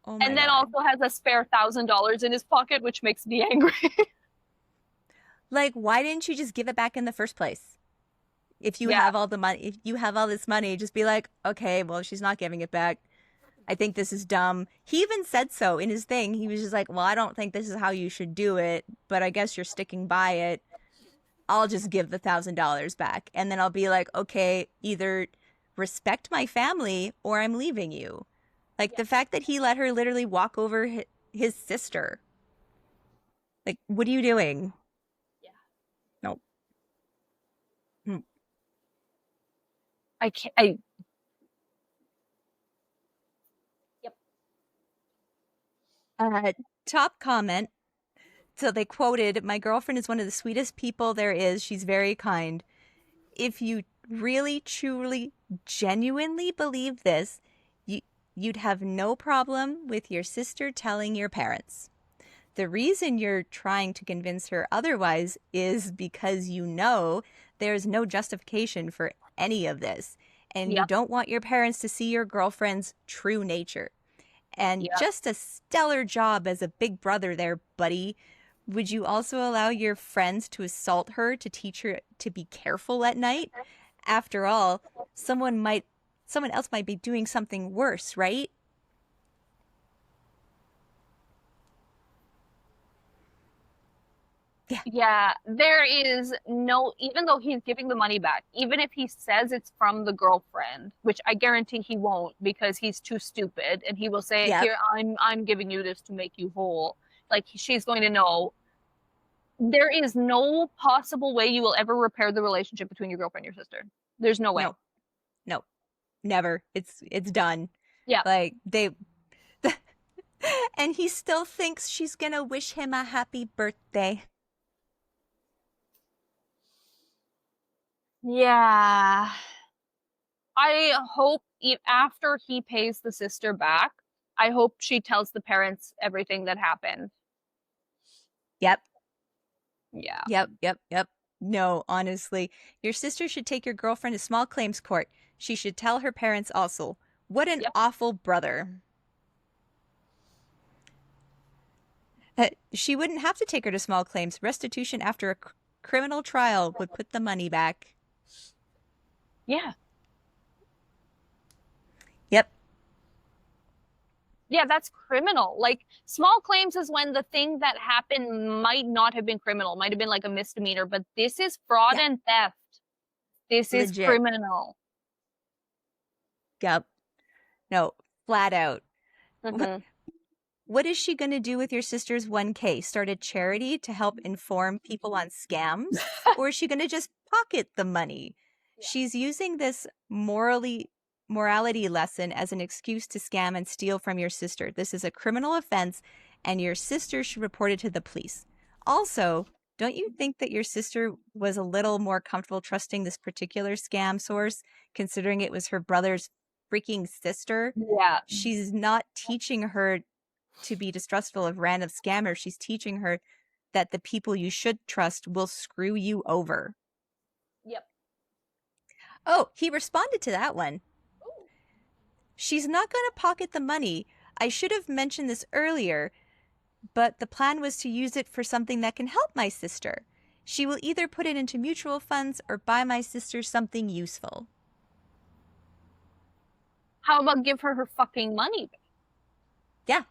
oh my And then God. also has a spare $1,000 in his pocket, which makes me angry. Like, why didn't you just give it back in the first place? If you Yeah. have all the money, if you have all this money, just be like, okay, well, she's not giving it back. I think this is dumb. He even said so in his thing. He was just like, well, I don't think this is how you should do it, but I guess you're sticking by it. I'll just give the $1,000 back. And then I'll be like, okay, either respect my family or I'm leaving you. Like the fact that he let her literally walk over his sister. Like, what are you doing? Yeah. Nope. I can't. Yep. Top comment. So they quoted, my girlfriend is one of the sweetest people there is. She's very kind. If you really, truly, genuinely believe this, you'd have no problem with your sister telling your parents. The reason you're trying to convince her otherwise is because you know there's no justification for any of this, and you Yep. don't want your parents to see your girlfriend's true nature. And Yep. just a stellar job as a big brother there, buddy. Would you also allow your friends to assault her to teach her to be careful at night? After all, someone else might be doing something worse, right? Yeah. Yeah, there is no, even though he's giving the money back, even if he says it's from the girlfriend, which I guarantee he won't because he's too stupid, and he will say, Yep. "Here, I'm giving you this to make you whole." Like she's going to know. There is no possible way you will ever repair the relationship between your girlfriend and your sister. There's no way. No. No. Never. It's done. Yeah. Like they and he still thinks she's going to wish him a happy birthday. Yeah. I hope after he pays the sister back, I hope she tells the parents everything that happened. Yep. Yeah. Yep. No, honestly, your sister should take your girlfriend to small claims court. She should tell her parents also. What an Yep. awful brother. She wouldn't have to take her to small claims. Restitution after a criminal trial would put the money back. Yeah. Yep. Yeah, that's criminal. Like, small claims is when the thing that happened might not have been criminal, might have been like a misdemeanor, but this is fraud Yeah. and theft. This is Legit. criminal. Yep. No, flat out. Hmm. What is she going to do with your sister's 1K? Start a charity to help inform people on scams? Or is she going to just pocket the money? Yeah. She's using this morality lesson as an excuse to scam and steal from your sister. This is a criminal offense, and your sister should report it to the police. Also, don't you think that your sister was a little more comfortable trusting this particular scam source, considering it was her brother's freaking sister? Yeah. She's not teaching her to be distrustful of random scammers. She's teaching her that the people you should trust will screw you over. Yep. Oh, he responded to that one. Ooh. She's not going to pocket the money. I should have mentioned this earlier, but the plan was to use it for something that can help my sister. She will either put it into mutual funds or buy my sister something useful. How about give her her fucking money back? Yeah.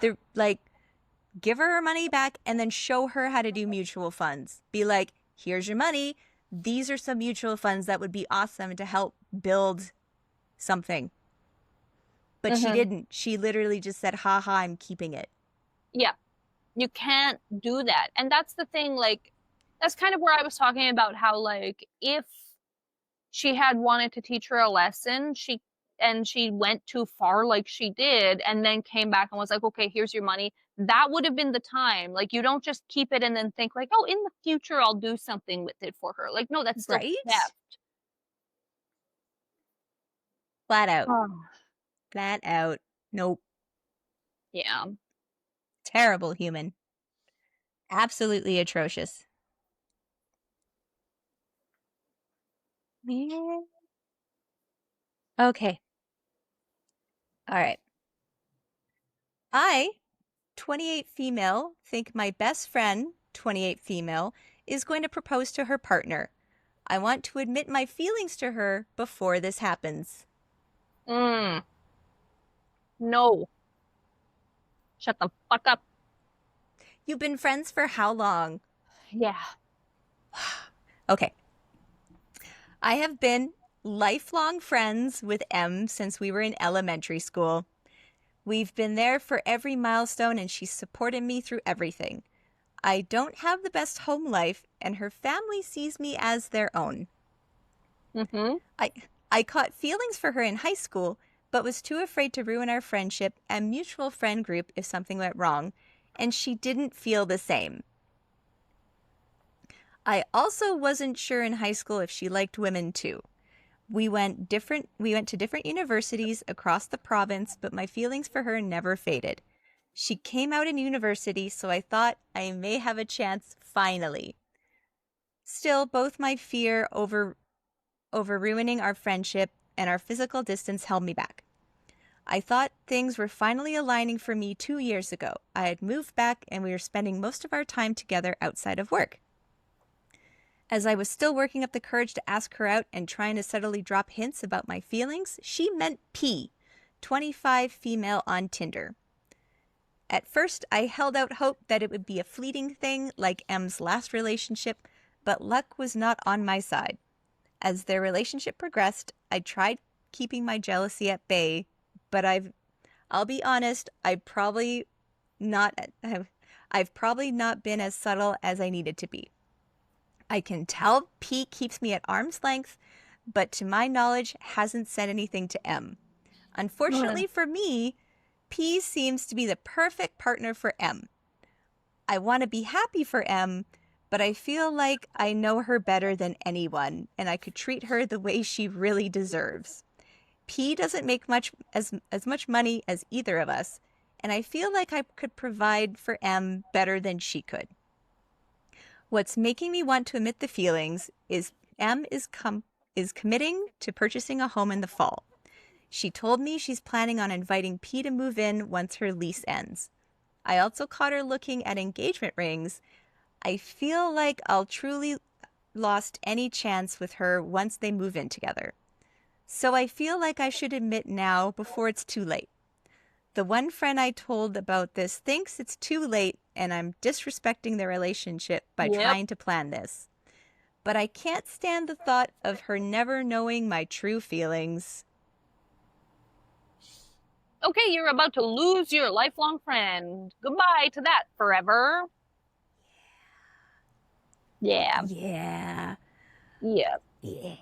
They're like, give her money back and then show her how to do mutual funds. Be like, here's your money. These are some mutual funds that would be awesome to help build something. But she didn't. She literally just said, haha, I'm keeping it. Yeah. You can't do that. And that's the thing, like, that's kind of where I was talking about how, like, if she had wanted to teach her a lesson, she went too far like she did, and then came back and was like, okay, here's your money. That would have been the time. Like, you don't just keep it and then think like, oh, in the future I'll do something with it for her. Like, no, that's still Right? theft. Flat out. Oh. Flat out. Nope. Yeah. Terrible human. Absolutely atrocious. Okay. All right. I, 28 female, think my best friend, 28 female, is going to propose to her partner. I want to admit my feelings to her before this happens. No. Shut the fuck up. You've been friends for how long? Yeah. Okay. I have been lifelong friends with M since we were in elementary school. We've been there for every milestone and she's supported me through everything. I don't have the best home life and her family sees me as their own. I caught feelings for her in high school, but was too afraid to ruin our friendship and mutual friend group if something went wrong, and she didn't feel the same. I also wasn't sure in high school if she liked women too. We went to different universities across the province, but my feelings for her never faded. She came out in university, so I thought I may have a chance finally. Still, both my fear over ruining our friendship and our physical distance held me back. I thought things were finally aligning for me 2 years ago. I had moved back and we were spending most of our time together outside of work. As I was still working up the courage to ask her out and trying to subtly drop hints about my feelings, she met P, 25 female on Tinder. At first, I held out hope that it would be a fleeting thing like M's last relationship, but luck was not on my side. As their relationship progressed, I tried keeping my jealousy at bay, but I'll be honest, I've probably not been as subtle as I needed to be. I can tell P keeps me at arm's length, but to my knowledge hasn't said anything to M. Unfortunately for me, P seems to be the perfect partner for M. I want to be happy for M, but I feel like I know her better than anyone, and I could treat her the way she really deserves. P doesn't make as much money as either of us, and I feel like I could provide for M better than she could. What's making me want to admit the feelings is M is is committing to purchasing a home in the fall. She told me she's planning on inviting P to move in once her lease ends. I also caught her looking at engagement rings. I feel like I'll truly lost any chance with her once they move in together. So I feel like I should admit now before it's too late. The one friend I told about this thinks it's too late and I'm disrespecting their relationship by Yep. trying to plan this. But I can't stand the thought of her never knowing my true feelings. Okay, you're about to lose your lifelong friend. Goodbye to that forever. Yeah. Yeah. Yeah. Yeah.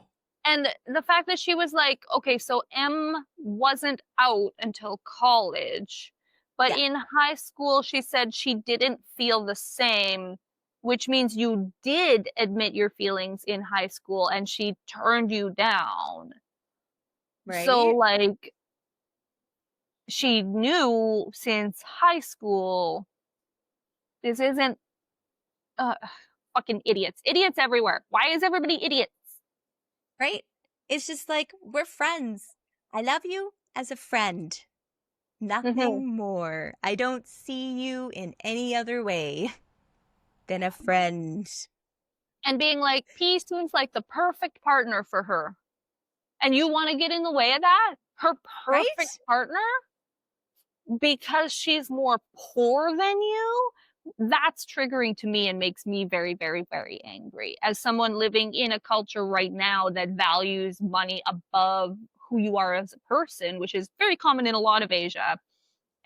And the fact that she was like, okay, so M wasn't out until college, but Yeah. in high school, she said she didn't feel the same, which means you did admit your feelings in high school and she turned you down. So, Right? like, she knew since high school, this isn't uh, fucking idiots. Idiots everywhere. Why is everybody idiots? Right? It's just like, we're friends. I love you as a friend. Mhm. Nothing more. I don't see you in any other way than a friend. And being like, P seems like the perfect partner for her. And you want to get in the way of that? Her perfect Right? partner? Because she's more poor than you? That's triggering to me and makes me very, very, very angry. As someone living in a culture right now that values money above who you are as a person, which is very common in a lot of Asia,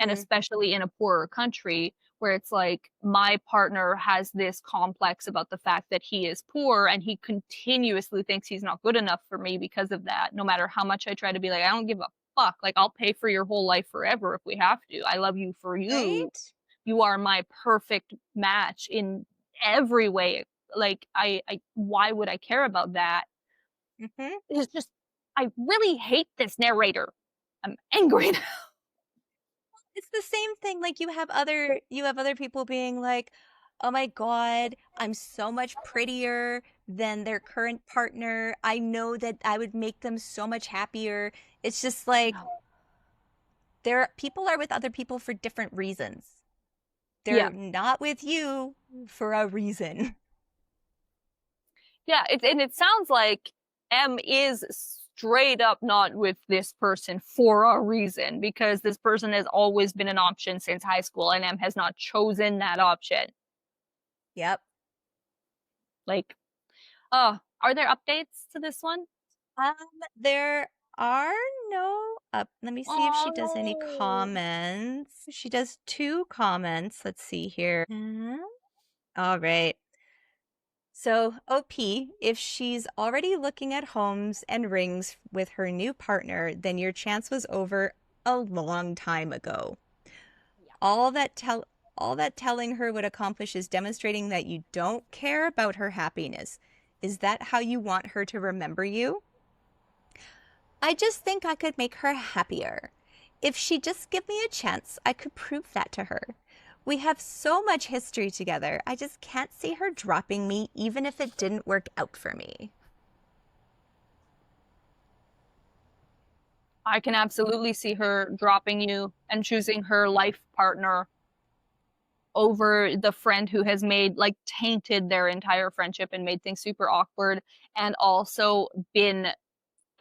and Mm. especially in a poorer country where it's like my partner has this complex about the fact that he is poor and he continuously thinks he's not good enough for me because of that, no matter how much I try to be like, I don't give a fuck, like I'll pay for your whole life forever if we have to. I love you for you. Right? You are my perfect match in every way. Like I why would I care about that? Mm-hmm. It's just I really hate this narrator. I'm angry. It's the same thing. Like you have other people being like, "Oh my God, I'm so much prettier than their current partner. I know that I would make them so much happier." It's just like people are with other people for different reasons. Yeah. They're not with you for a reason. Yeah, and it sounds like M is straight up not with this person for a reason because this person has always been an option since high school and M has not chosen that option. Yep. Like, are there updates to this one? Um, there are no let me see if she does any Oh, comments. She does two comments. Let's see here. All right. So, OP, if she's already looking at homes and rings with her new partner, then your chance was over a long time ago. yeah. All that tell all that telling her would accomplish is demonstrating that you don't care about her happiness. Is that how you want her to remember you? I just think I could make her happier. If she'd just give me a chance, I could prove that to her. We have so much history together. I just can't see her dropping me, even if it didn't work out for me. I can absolutely see her dropping you and choosing her life partner over the friend who has made like tainted their entire friendship and made things super awkward and also been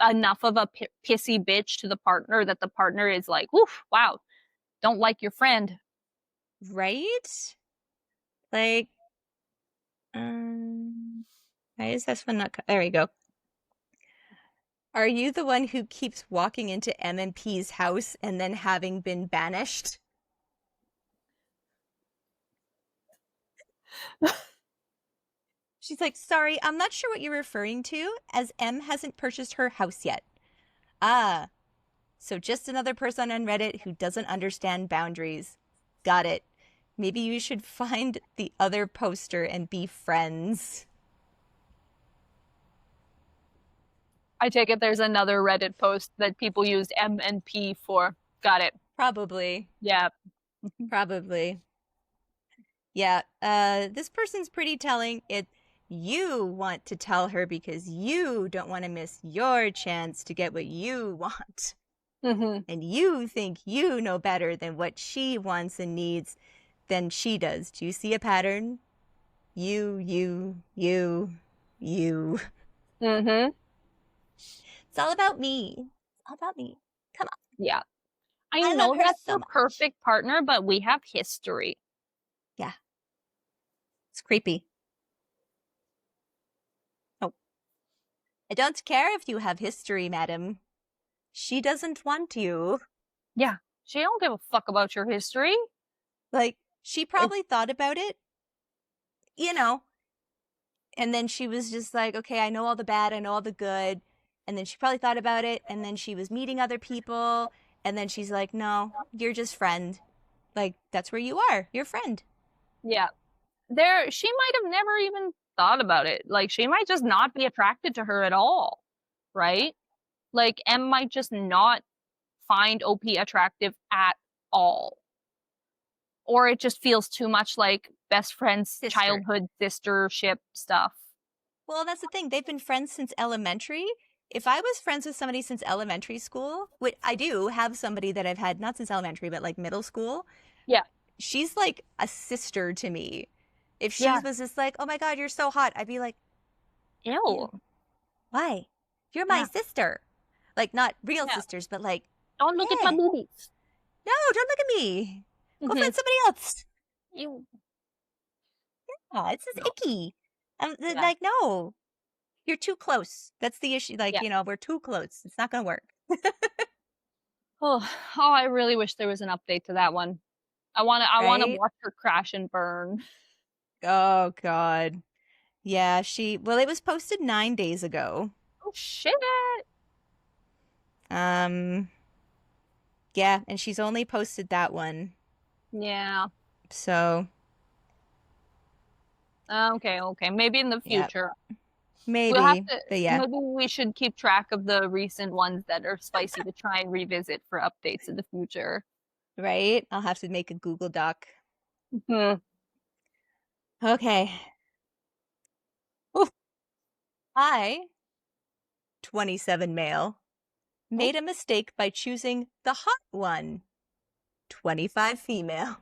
enough of a pissy bitch to the partner that the partner is like, "Oof, wow, don't like your friend." Right? Like, um, why is this one not? There we go. Are you the one who keeps walking into M and P's house and then having been banished? She's like, sorry, I'm not sure what you're referring to, as M hasn't purchased her house yet. Ah, so just another person on Reddit who doesn't understand boundaries. Got it. Maybe you should find the other poster and be friends. I take it there's another Reddit post that people used M and P for. Got it. Probably. Yeah. Probably. Yeah, this person's pretty telling. You want to tell her because you don't want to miss your chance to get what you want. Mhm. And you think you know better than what she wants and needs than she does. Do you see a pattern? You. Mhm. It's all about me. It's all about me. Come on. Yeah. I I love know her that's so your much. perfect partner, but we have history. Yeah, it's creepy. Oh, I don't care if you have history, madam. She doesn't want you. Yeah. She don't give a fuck about your history. Like, she It's probably thought about it, you know, and then she was just like, okay, I know all the bad, I know all the good. And then she probably thought about it, and then she was meeting other people, and then she's like, no, you're just friend. Like, that's where you are. You're friend. yeah. She might have never even thought about it. Like she might just not be attracted to her at all, right? Like M might just not find OP attractive at all. Or it just feels too much like best friends, Sister. childhood sistership stuff. Well, that's the thing. They've been friends since elementary. If I was friends with somebody since elementary school, which I do have somebody that I've had not since elementary, but like middle school, Yeah. she's like a sister to me. If she Yeah. was just like, "Oh my God, you're so hot," I'd be like, Ew. "Ew, why? You're my Yeah. sister." Like not real Yeah. sisters, but like, Don't look at my eh, boobies. no, don't look at me. Go Mm-hmm. find somebody else. Ew. It's just No. icky. Yeah. Like, no, you're too close. That's the issue. Like, Yeah. we're too close. It's not gonna work. Oh, oh, I really wish there was an update to that one. I wanna Right? watch her crash and burn. Oh God. Yeah, well, it was posted 9 days ago. Oh shit. Um, yeah, and she's only posted that one. Yeah. So, Okay, okay. Maybe in the yeah, future. We'll have maybe. to But yeah, maybe we should keep track of the recent ones that are spicy to try and revisit for updates in the future. right? I'll have to make a Google Doc. Hmm. Okay. Oof. I, 27 male, Oh, made a mistake by choosing the hot one, 25 female.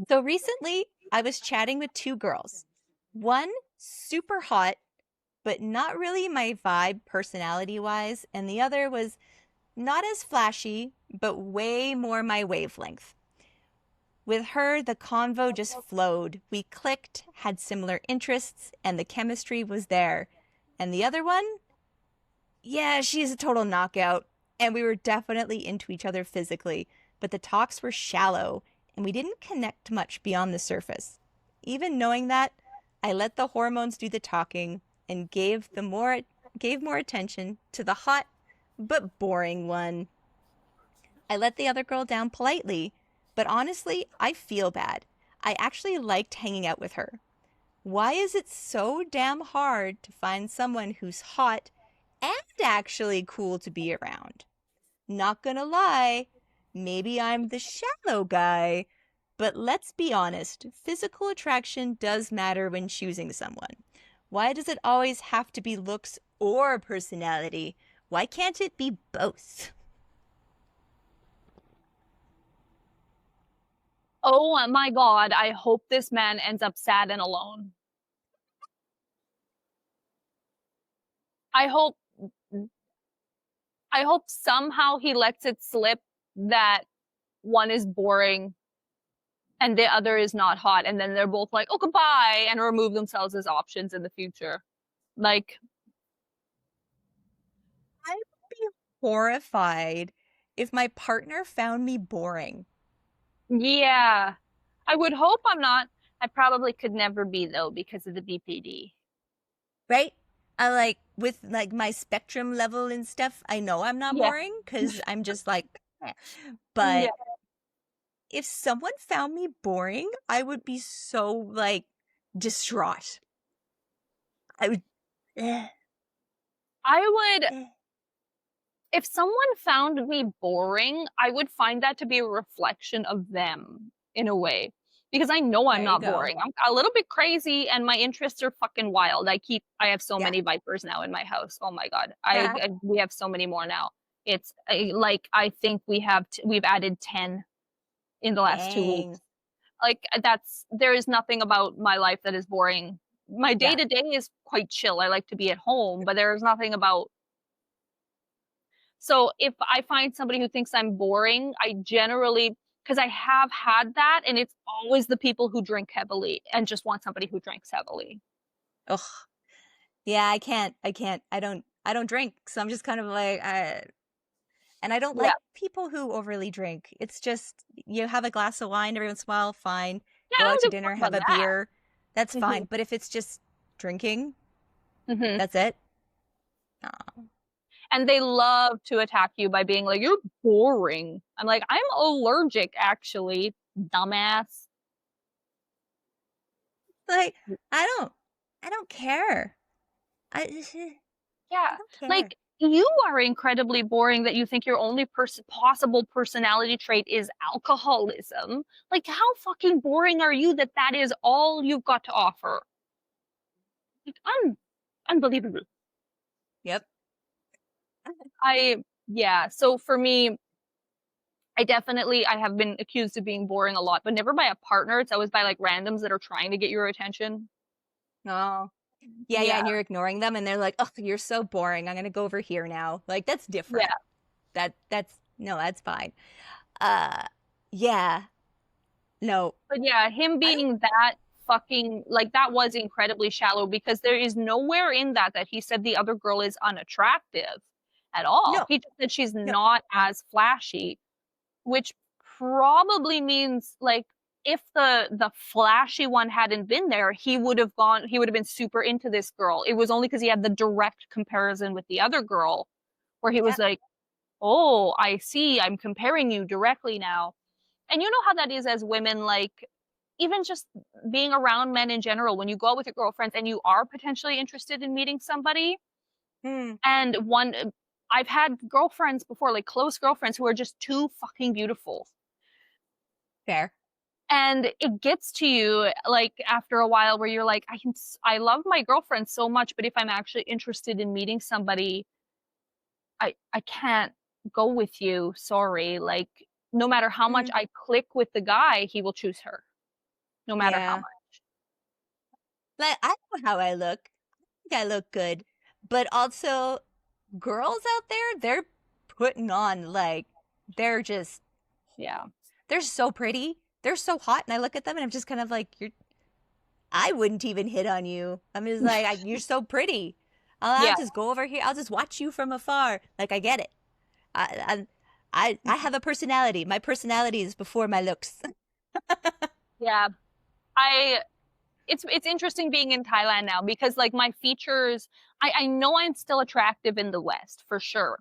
So recently, I was chatting with two girls. One super hot, but not really my vibe personality wise, and the other was not as flashy, but way more my wavelength. With her, the convo just flowed. We clicked, had similar interests, and the chemistry was there. And the other one? Yeah, she's a total knockout. And we were definitely into each other physically, but the talks were shallow, and we didn't connect much beyond the surface. Even knowing that, I let the hormones do the talking and gave more attention to the hot but boring one. I let the other girl down politely, but honestly, I feel bad. I actually liked hanging out with her. Why is it so damn hard to find someone who's hot and actually cool to be around? Not gonna lie, maybe I'm the shallow guy, but let's be honest, physical attraction does matter when choosing someone. Why does it always have to be looks or personality? Why can't it be both? oh my God, I hope this man ends up sad and alone. I hope I hope somehow he lets it slip that one is boring and the other is not hot, and then they're both like, "Oh, goodbye," and remove themselves as options in the future. Like, I would be horrified if my partner found me boring, yeah. I would hope I'm not. I probably could never be though because of the BPD. right? I like with like my spectrum level and stuff, I know I'm not Yeah. boring because I'm just like, eh. Yeah. But if someone found me boring, I would be so like distraught. I would, eh, I would, eh. if someone found me boring, I would find that to be a reflection of them in a way. because I know I'm There you not go. boring. I'm a little bit crazy and my interests are fucking wild. I have so Yeah. many vipers now in my house. Oh my God. We have so many more now. It's like, I think we've added 10 in the last 2 weeks. Dang. Like, there is nothing about my life that is boring. My day Yeah. to day is quite chill. I like to be at home, but there is nothing about. So if I find somebody who thinks I'm boring, I generally, because I have had that, and it's always the people who drink heavily and just want somebody who drinks heavily. Ugh. Yeah, I can't. I don't drink, so I'm just kind of like, and I don't Yeah. like people who overly drink. It's just, you have a glass of wine every once in a while, fine. Yeah, I Go out don't to give a dinner, fuck have about a beer, that's that. fine. But if it's just drinking, Hmm. that's it. Aw. And they love to attack you by being like, you're boring. I'm like, I'm allergic, actually, dumbass. Like, I don't, I don't care. I, Yeah. I don't care. Like, you are incredibly boring that you think your only possible personality trait is alcoholism. Like, how fucking boring are you that that is all you've got to offer? Like, unbelievable. Yep. Yeah. So for me, I have been accused of being boring a lot, but never by a partner. It's always by like randoms that are trying to get your attention. Oh. Yeah, yeah, Yeah. and you're ignoring them, and they're like, "Oh, you're so boring. I'm gonna go over here now." Like, that's Yeah. different. That's no, that's fine. Uh, yeah, no, But yeah, him I don't. being that fucking, like, that was incredibly shallow because there is nowhere in that he said the other girl is unattractive at all. No, He just said she's no, not as flashy, which probably means like, if the flashy one hadn't been there, he would have been super into this girl. It was only because he had the direct comparison with the other girl where he yeah, was like, "Oh, I see. I'm comparing you directly now." And you know how that is as women, like, even just being around men in general, when you go out with your girlfriends and you are potentially interested in meeting somebody, hmm, and I've had girlfriends before, like close girlfriends, who are just too fucking beautiful. fair. And it gets to you, like, after a while where you're like, I love my girlfriend so much, but if I'm actually interested in meeting somebody, I can't go with you. Sorry. Like, no matter how much Hmm, I click with the guy, he will choose her, no matter how yeah, much. like I know how I look. I think I look good, but also girls out there, they're putting on like they're just Yeah. they're so pretty, they're so hot, and I look at them and I'm just kind of like, you're. I wouldn't even hit on you. I'm just like, you're so pretty. I'll Yeah. just go over here. I'll just watch you from afar. Like, I get it. I, I have a personality. My personality is before my looks. Yeah. I it's interesting being in Thailand now because like my features, I know I'm still attractive in the West for sure.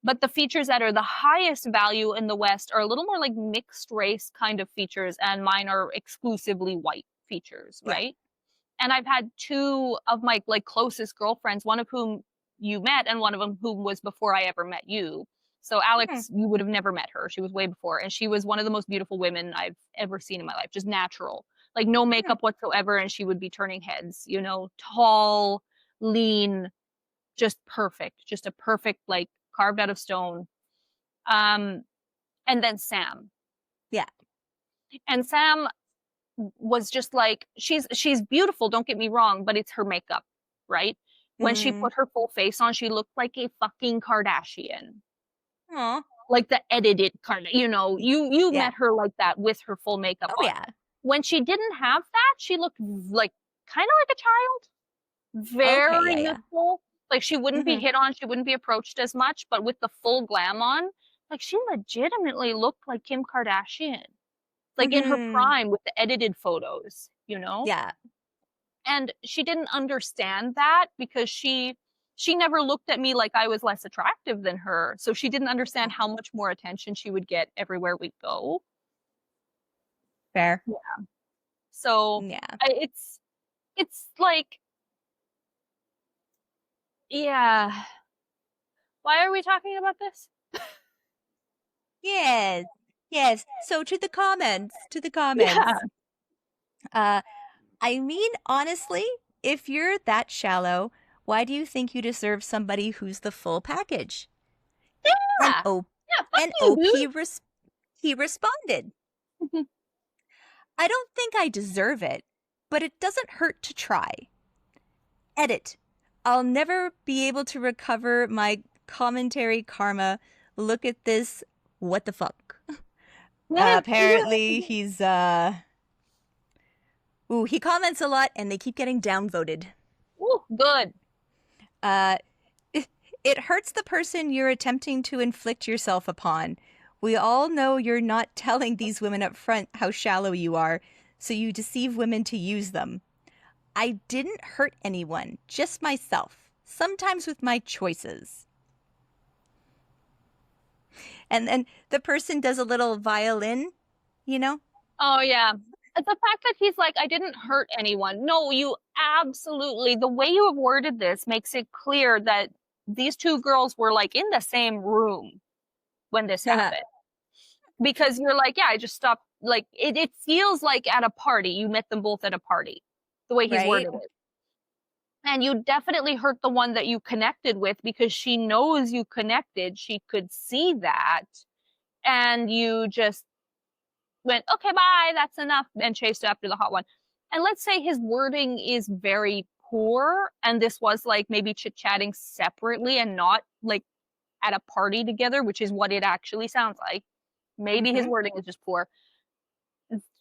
But the features that are the highest value in the West are a little more like mixed race kind of features, and mine are exclusively white features, Yeah. right? And I've had two of my like closest girlfriends, one of whom you met and one of them whom was before I ever met you. So Hmm. Alex, you would have never met her. She was way before, and she was one of the most beautiful women I've ever seen in my life, just natural, like no Hmm. makeup whatsoever, and she would be turning heads, tall, lean, just perfect, just a perfect, like, carved out of stone. Um, and then Sam. Yeah. And Sam was just like, she's beautiful, don't get me wrong, but it's her makeup, right? When she Hmm. put her full face on, she looked like a fucking Kardashian. Aw. Like the edited Kardashian, you Yeah. met her like that with her full makeup Oh, on. yeah. When she didn't have that, she looked like kind of like a child, Okay. very Yeah. Yeah. youthful. Like she wouldn't be Hmm. hit on, she wouldn't be approached as much, but with the full glam on, like she legitimately looked like Kim Kardashian, like in her Hmm. prime with the edited photos. Yeah. And she didn't understand that because she never looked at me like I was less attractive than her. So she didn't understand how much more attention she would get everywhere we go. Fair. So Yeah. it's like, yeah. Why are we talking about this? Yes. Yes. So to the comments. To the Yeah. comments. Uh, I mean, honestly, if you're that shallow, why do you think you deserve somebody who's the full package? And Yeah. O Yeah, fuck and you, OP dude. he responded, I don't think I deserve it, but it doesn't hurt to try. Edit. I'll never be able to recover my commentary karma. Look at this. What the fuck? Apparently he's ooh, he comments a lot and they keep getting downvoted. Ooh, good. Uh it hurts the person you're attempting to inflict yourself upon. We all know you're not telling these women up front how shallow you are, so you deceive women to use them. I didn't hurt anyone, just myself, sometimes with my choices. And then the person does a little violin, you know? Oh yeah. The fact that he's like, I didn't hurt anyone. No, you absolutely, the way you have worded this makes it clear that these two girls were like in the same room when this happened. Because you're like, yeah, I just stopped. Like, it feels like at a party, you met them both at a party, the way he's Right? worded it. And you definitely hurt the one that you connected with because she knows you connected. She could see that. And you just went, okay, bye, that's enough, and chased after the hot one. And let's say his wording is very poor, and this was like maybe chit chatting separately and not like at a party together, which is what it actually sounds like. Maybe his Mm-hmm. wording is just poor.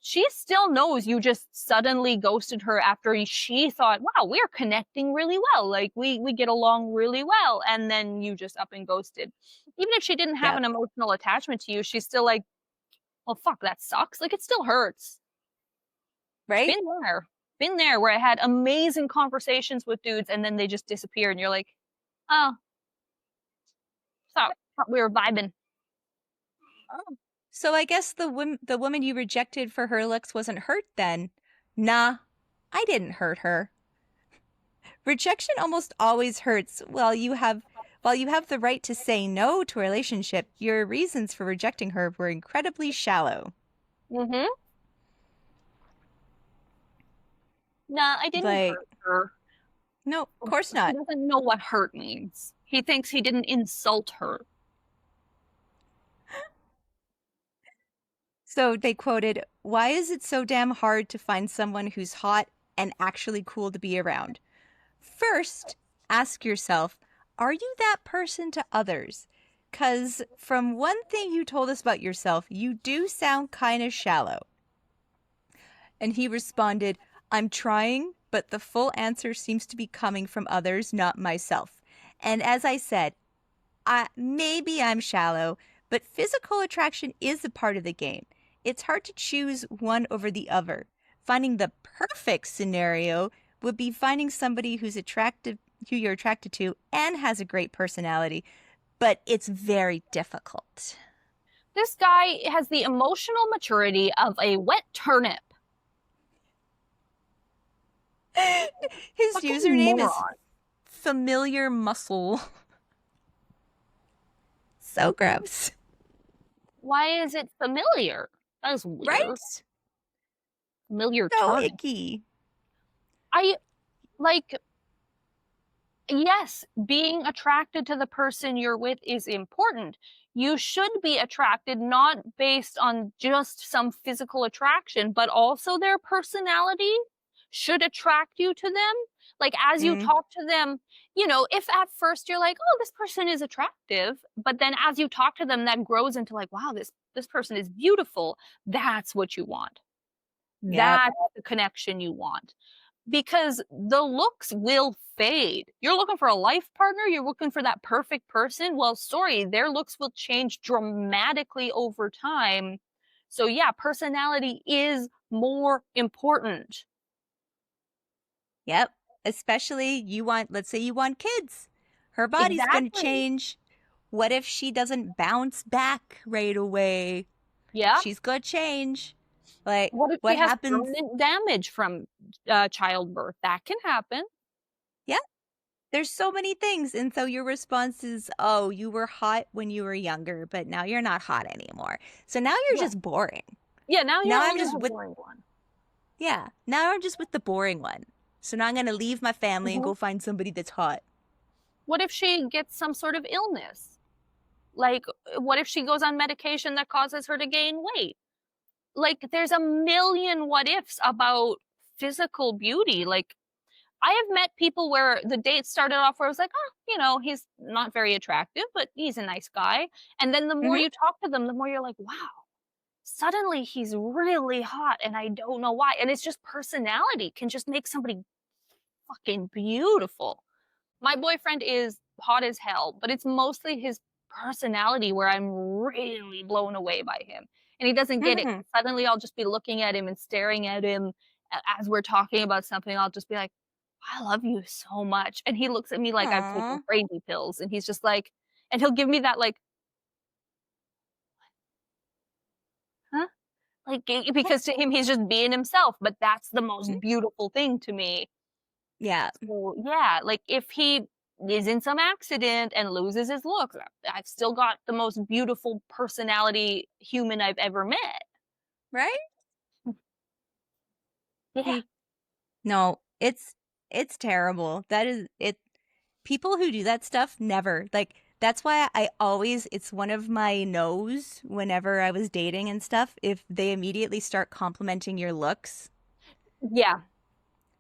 She still knows you just suddenly ghosted her after she thought, wow, we're connecting really well. Like we get along really well. And then you just up and ghosted. Even if she didn't have Yep. an emotional attachment to you, she's still like, well, fuck, that sucks. Like it still hurts. Right? Been there. Been there where I had amazing conversations with dudes and then they just disappear and you're like, oh, thought we were vibing. Oh. So I guess the woman you rejected for her looks wasn't hurt then. Nah, I didn't hurt her. Rejection almost always hurts. While you have the right to say no to a relationship, your reasons for rejecting her were incredibly shallow. Mm-hmm. Nah, I didn't Like, hurt her. no, of course He not. doesn't know what hurt means. He thinks he didn't insult her. So they quoted, why is it so damn hard to find someone who's hot and actually cool to be around? First, ask yourself, are you that person to others? Because from one thing you told us about yourself, you do sound kind of shallow. And he responded, I'm trying, but the full answer seems to be coming from others, not myself. And as I said, maybe I'm shallow, but physical attraction is a part of the game. It's hard to choose one over the other. Finding the perfect scenario would be finding somebody who's attractive, who you're attracted to, and has a great personality, but it's very difficult. This guy has the emotional maturity of a wet turnip. His Fucking username is moron. familiar muscle. So gross. Why is it familiar? That is weird. Right? Familiar So turnip. icky. I like, yes, being attracted to the person you're with is important. You should be attracted not based on just some physical attraction, but also their personality should attract you to them. Like, as you Mm, talk to them, you know, if at first you're like, oh, this person is attractive, but then as you talk to them, that grows into like, wow, this person is beautiful. That's what you want. yep. That's the connection you want because the looks will fade. You're looking for a life partner, you're looking for that perfect person. Well, sorry, their looks will change dramatically over time. So, yeah, personality is more important. Yep. Especially let's say you want kids. Her body's going to Exactly. change. What if she doesn't bounce back right away? Yeah. She's going to change. Like, What if she what has happens? permanent damage from childbirth? That can happen. Yeah, there's so many things. And so your response is, oh, you were hot when you were younger, but now you're not hot anymore. So now you're Yeah. just boring. Yeah, now Now you're I'm only just the with boring one. Yeah. Now I'm just with the boring one. So now I'm going to leave my family and Mhm. go find somebody that's hot. What if she gets some sort of illness? Like, what if she goes on medication that causes her to gain weight? Like, there's a million what ifs about physical beauty. Like, I have met people where the date started off where I was like, oh, he's not very attractive, but he's a nice guy. And then the more Mm-hmm. you talk to them, the more you're like, wow, suddenly he's really hot and I don't know why. And it's just personality can just make somebody fucking beautiful. My boyfriend is hot as hell, but it's mostly his personality where I'm really blown away by him. And he doesn't get it. Mm-hmm. Suddenly I'll just be looking at him and staring at him as we're talking about something. I'll just be like, I love you so much. And he looks at me like I've taken Aww. crazy pills. And he's just like, and he'll give me that, like, huh? Like, because to him, he's just being himself. But that's the most beautiful thing to me. Yeah. So, yeah, like if he is in some accident and loses his looks, I've still got the most beautiful personality human I've ever met. Right? Yeah. See, no, it's terrible. That is it. People who do that stuff never like. That's why it's one of my no's whenever I was dating and stuff. If they immediately start complimenting your looks, Yeah.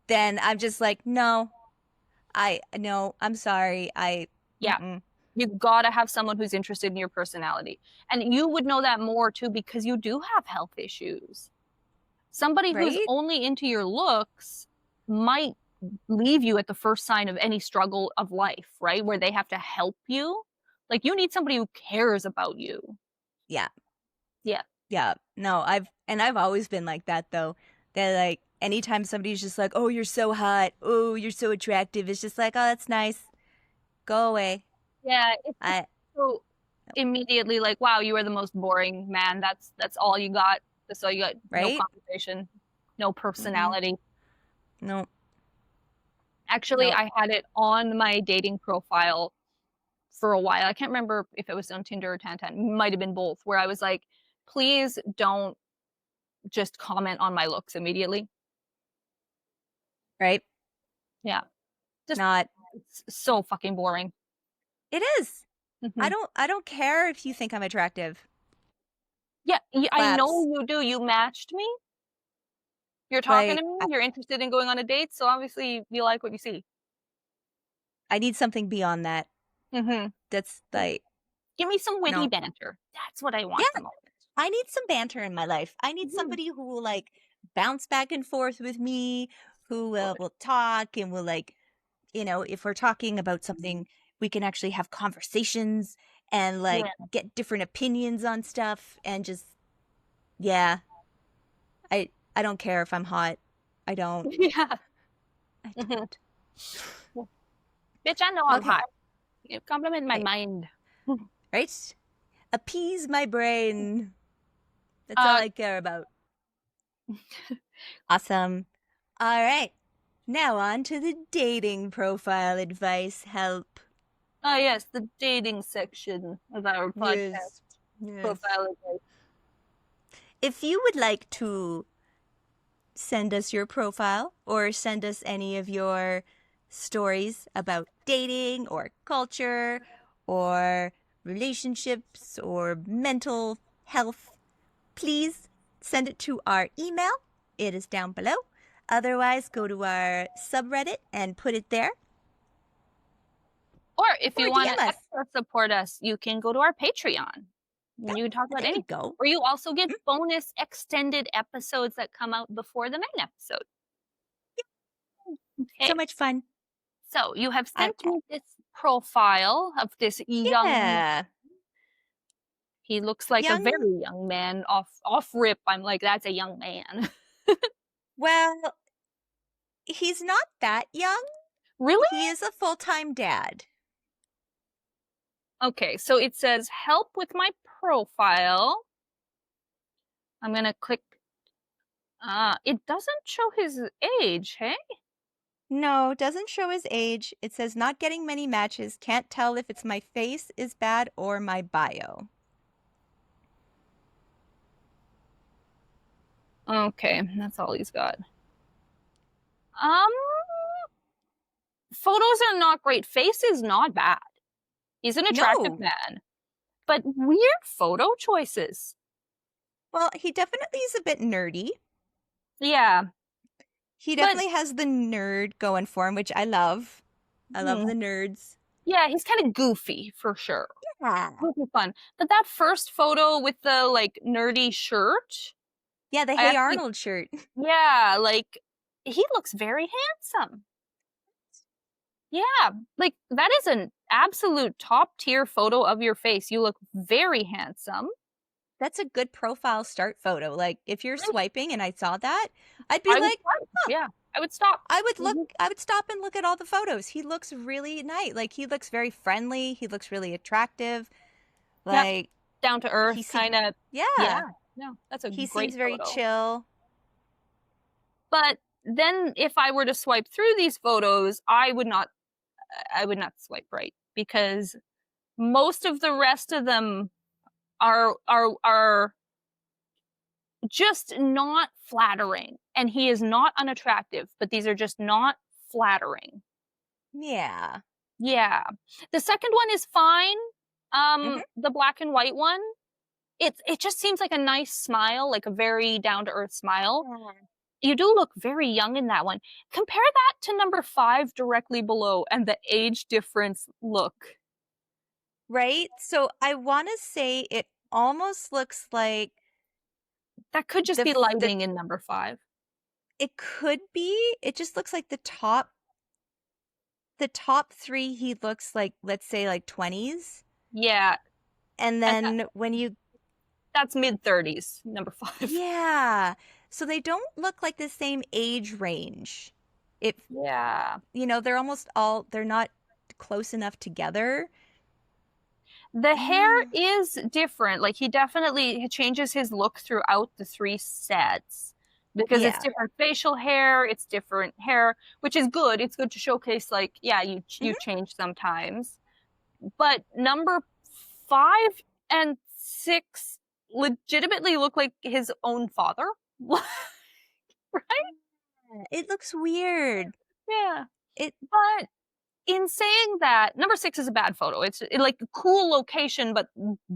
then I'm just like, no, no, I'm sorry. Yeah. You gotta have someone who's interested in your personality. And you would know that more too because you do have health issues. Somebody who's right? only into your looks might leave you at the first sign of any struggle of life, right? Where they have to help you. Like you need somebody who cares about you. Yeah. Yeah. Yeah. No, I've always been like that though. That like anytime somebody's just like, "Oh, you're so hot. Oh, you're so attractive." It's just like, "Oh, that's nice. Go away." Yeah, it's just I so immediately like, wow, you are the most boring man. That's all you got. That's all you got. No right? conversation, no Mm-mm. personality. No. Actually, No. I had it on my dating profile for a while. I can't remember if it was on Tinder or Tantan. Might have been both, where I was like, please don't just comment on my looks immediately. Right? Yeah, just Not. it's so fucking boring. It is. Hmm. I don't care if you think I'm attractive. Yeah, I know Claps. you do. You matched me. You're talking to Like me. You're interested in going on a date, so obviously you like what you see. I need something beyond that. Hmm. That's like Give me some witty no. banter. That's what I want the Yeah, most. I need some banter in my life. I need Mhm. somebody who will like bounce back and forth with me, who will talk and will like, if we're talking about something, we can actually have conversations and like Yeah. get different opinions on stuff and just yeah. I don't care if I'm hot. I don't. Yeah. I Hmm. don't. Bitch, I know I'm Okay. hot. You compliment my Right. mind. Right? Appease my brain. That's all Uh, I care about. Awesome. All right. Now on to the dating profile advice help. yes, the dating section of our podcast Yes. Yes. profile advice. If you would like to send us your profile or send us any of your stories about dating or culture or relationships or mental health, please send it to our email. It is down below. Otherwise, go to our subreddit and put it there Or if or you want DM to us. extra support us, you can go to our Patreon. Yeah, And you can talk about there you anything. go. Or you also get Mm, bonus extended episodes that come out before the main episode. so Okay. much fun. So you have I, sent me this profile of this young. yeah. He looks like a Young, very young man. Off rip, I'm like, that's a young man. well, he's not that young. Really? He is a full-time dad. Okay, so it says help with my profile. I'm gonna click. It doesn't show his age, hey? No, doesn't show his age. It says not getting many matches. Can't tell if it's my face is bad or my bio. Okay, that's all he's got. Um, photos are not great. Face is not bad. He's an attractive No. man, but weird photo choices. Well, he definitely is a bit nerdy. Yeah, He but definitely has the nerd going for him, which I love. I love hmm, the nerds. yeah, he's kind of goofy for sure. Yeah. Goofy fun. But that first photo with the like nerdy shirt, Yeah, the I Hey actually, Arnold shirt. yeah, like he looks very handsome. Yeah, like that is an absolute top tier photo of your face. You look very handsome. That's a good profile start photo. Like if you're Right. swiping and I saw that, I'd be I would like, stop. huh, Yeah, I would stop. Mhm. I would stop and look at all the photos. He looks really nice. Like he looks very friendly. He looks really attractive. Yep, Like down to he earth, seems, kind of. yeah, Yeah, no, that's a he great seems very photo. chill. But then if I were to swipe through these photos, I would not swipe right because most of the rest of them are just not flattering. And he is not unattractive, but these are just not flattering. Yeah. Yeah. The second one is fine. Hmm. The black and white one, it just seems like a nice smile, like a very down to earth smile. You do look very young in that one. Compare that to number 5 directly below and the age difference look. Right? So I want to say it almost looks like That could just be the lighting in number 5. it could be. It just looks like the top 3 he looks like, let's say like 20s. Yeah, And and then when you that's mid 30s, number 5. yeah. So they don't look like the same age range. It Yeah. they're almost they're not close enough together. The hair Yeah. is different. Like he definitely changes his look throughout the 3 sets because it's Yeah. different facial hair, it's different hair, which is good. It's good to showcase like, yeah, you Hmm. change sometimes. But number 5 and 6 legitimately look like his own father. Right? It looks weird. Yeah. It But in saying that, number 6 is a bad photo. Like a cool location, but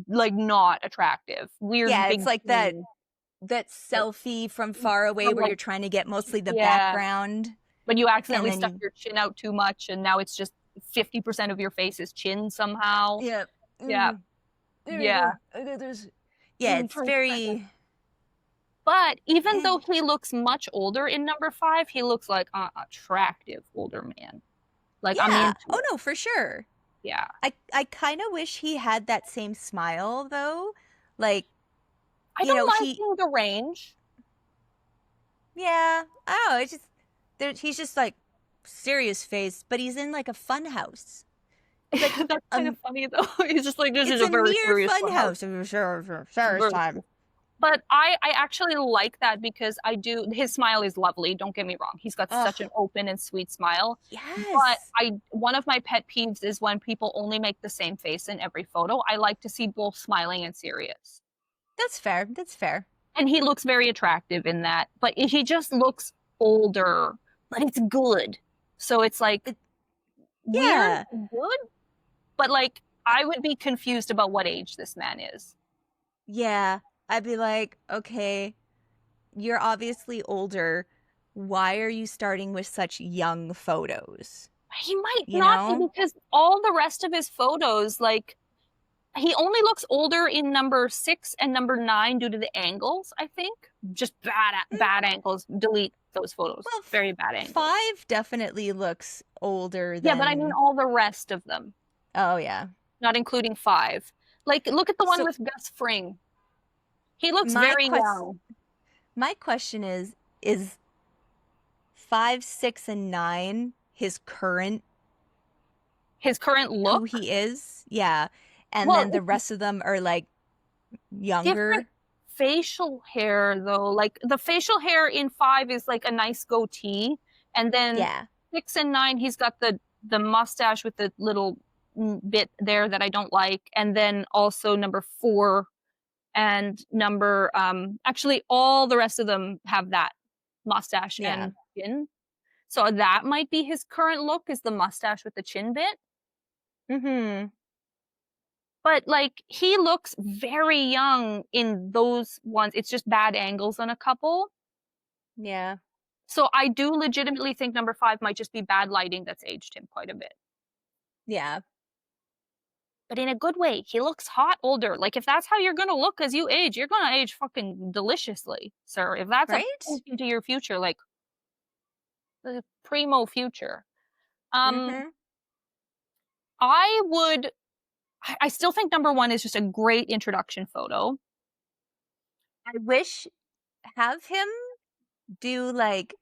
like not attractive. Weird yeah, big it's like tree. that selfie from far away From where like, you're trying to get mostly the yeah, background but you and accidentally then stuck you your chin out too much, and now it's just 50% of your face is chin somehow. yeah. Yeah, There you yeah. go. There's yeah, it's Try that. very But even eh. though he looks much older in number 5, he looks like an attractive older man. Like I'm Yeah. into Oh it. no, for sure. Yeah. I kind of wish he had that same smile though. Like, I don't mind he seeing the range. yeah, I don't know, it's just he's just like serious face, but he's in like a fun house. It's like That's kind of funny though. He's just like, this it's is a a very near serious fun one house. house. Sure, time. But I actually like that because his smile is lovely, don't get me wrong. He's got Oh, such an open and sweet smile. But yes. one of my pet peeves is when people only make the same face in every photo. I like to see both smiling and serious. That's fair. That's fair. And he looks very attractive in that, but he just looks older, but it's good. So it's like It, weird, yeah. good, but like I would be confused about what age this man is. Yeah. I'd be like, okay, you're obviously older. Why are you starting with such young photos? He might You not be know? because all the rest of his photos, like he only looks older in number 6 and number 9 due to the angles, I think. Just Mm, bad angles. Delete those photos. well, Very bad angles. 5 definitely looks older Yeah, but I mean than. all the rest of them, Oh, yeah. not including 5. Like look at the one So with Gus Fring. He looks my very quest young. my question is 5, 6, and 9 his current His current who look, he is? Yeah. And well, then the it's rest of them are like different younger. facial hair though. Like the facial hair in 5 is like a nice goatee, and then Yeah. 6 and 9 he's got the mustache with the little bit there that I don't like, and then also number 4 and number actually all the rest of them have that mustache Yeah. and chin. So that might be his current look, is the mustache with the chin bit. Mm-hmm. But like he looks very young in those ones. It's just bad angles on a couple. Yeah. So I do legitimately think number 5 might just be bad lighting that's aged him quite a bit. Yeah. But in a good way. He looks hot older. Like if that's how you're gonna look as you age, you're gonna age fucking deliciously, sir. If that's a Right? peek into your future, like the primo future. Um, Mm-hmm. I would. I still think number 1 is just a great introduction photo. I wish have him do like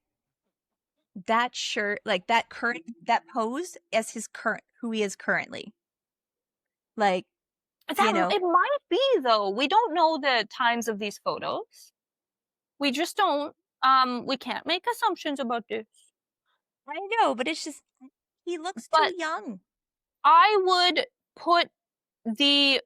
that shirt, like that pose as his current who he is currently. Like, That you know, it might be though. We don't know the times of these photos. We just don't. We can't make assumptions about this. I know, but it's just he looks too But young. I would put the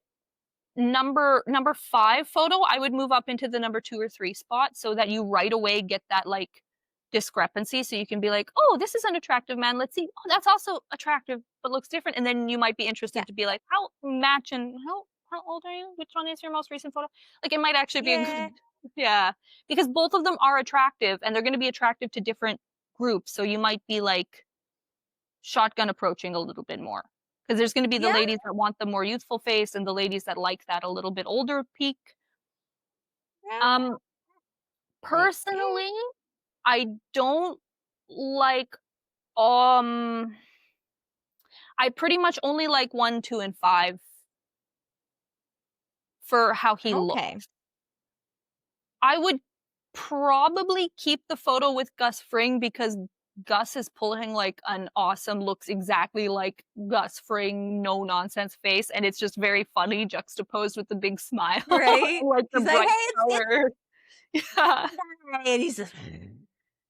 number 5 photo, I would move up into the number 2 or 3 spot so that you right away get that like discrepancy. So you can be like, oh, this is an attractive man. Let's see. Oh, that's also attractive, but looks different. And then you might be Yeah. interested to be like, how match and how old are you? Which one is your most recent photo? Like it might actually be a Yeah. good yeah. Because both of them are attractive and they're gonna be attractive to different groups. So you might be like shotgun approaching a little bit more. Because there's going to be the Yeah. ladies that want the more youthful face and the ladies that like that a little bit older peak. Yeah. Um, Maybe. personally, I don't like um I pretty much only like 1, 2, and 5 for how he Okay. looks. I would probably keep the photo with Gus Fring because Gus is pulling like an awesome, looks exactly like Gus Fring, no nonsense face, and it's just very funny juxtaposed with the big smile, Right? like the He's like, hey, bright it's color. Yeah, and he's just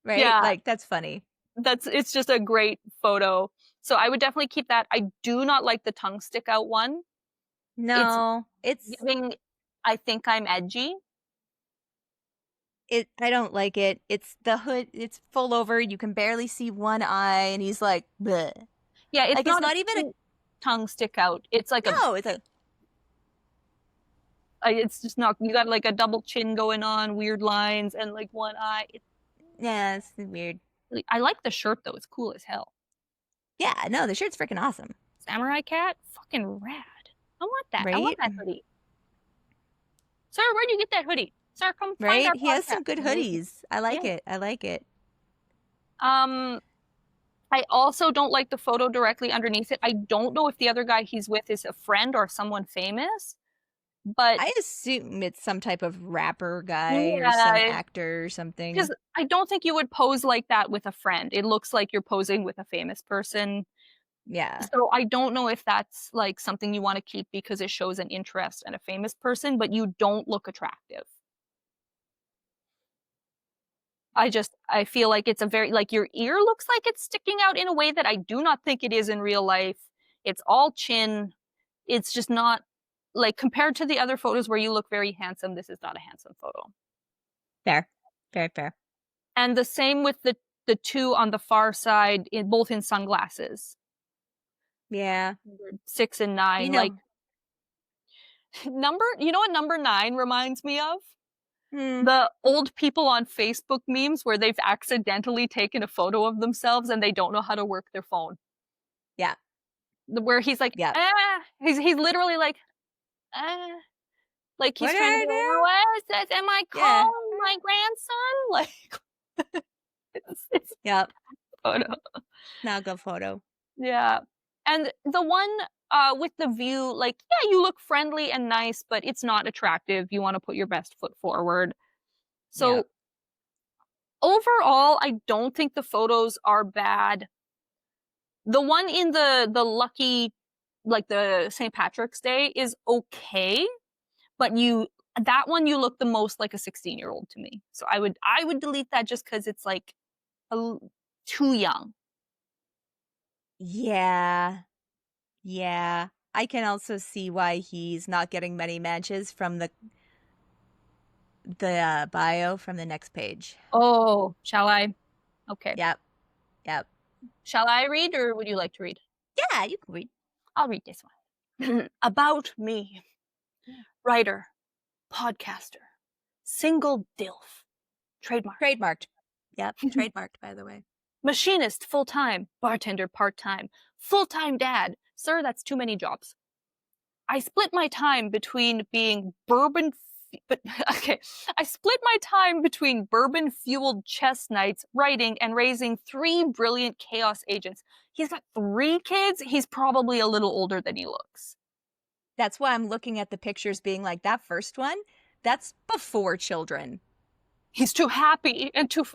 right? yeah, Like that's funny. it's just a great photo. So I would definitely keep that. I do not like the tongue stick out one. It's No, it's giving. I think I'm edgy. it I don't like it. It's the hood, it's full over, you can barely see one eye, and he's like, bleh. Yeah, it's Like it's not a not even a cute tongue stick out. It's like a no, it's a it's just not. You got like a double chin going on, weird lines, and like one eye. It's yeah, it's weird. really, I like the shirt though. It's cool as hell. Yeah, no, the shirt's freaking awesome. Samurai cat, fucking rad. I want that. I want Right? that hoodie. Sir, where'd you get that hoodie? Sir, come find Right? our He has podcast. some good Mhm. hoodies. I like Yeah. it. I like it. Um, I also don't like the photo directly underneath it. I don't know if the other guy he's with is a friend or someone famous, but I assume it's some type of rapper guy or some yeah, actor or something. because I don't think you would pose like that with a friend. It looks like you're posing with a famous person. Yeah. So I don't know if that's like something you want to keep because it shows an interest in a famous person, but you don't look attractive. I feel like it's a very like your ear looks like it's sticking out in a way that I do not think it is in real life. It's all chin. It's just not like compared to the other photos where you look very handsome, this is not a handsome photo. Fair. Fair, fair. And the same with the two on the far side in both in sunglasses. Yeah. 6 and You 9 like know. you know what number 9 reminds me of? Hmm. The old people on Facebook memes where they've accidentally taken a photo of themselves and they don't know how to work their phone. Yeah. Where he's like, Yeah. ah, he's literally like, ah, like What he's did trying to I be like, do? what is this? Am I Yeah. calling my grandson? Like, it's Yep. a photo. Snuggle photo. Yeah. And the one with the view, like, yeah, you look friendly and nice, but it's not attractive. You want to put your best foot forward. Yep. So overall, I don't think the photos are bad. The one in the lucky, like the St. Patrick's Day is okay, but that one you look the most like a 16-year-old to me. So I would delete that just because it's like too young. Yeah. Yeah. I can also see why he's not getting many matches from the bio from the next page. Oh, shall I? Okay. Yep. Yep. Shall I read or would you like to read? Yeah, you can read. I'll read this one. About me. Writer, podcaster, single DILF, trademark. Trademarked. Yep. Trademarked, by the way. Machinist full-time, bartender part-time, full-time dad. Sir, that's too many jobs. I split my time between being I split my time between bourbon-fueled chess nights, writing, and raising 3 brilliant chaos agents. He's got 3 kids. He's probably a little older than he looks. That's why I'm looking at the pictures being like, that first one, that's before children. He's too happy and too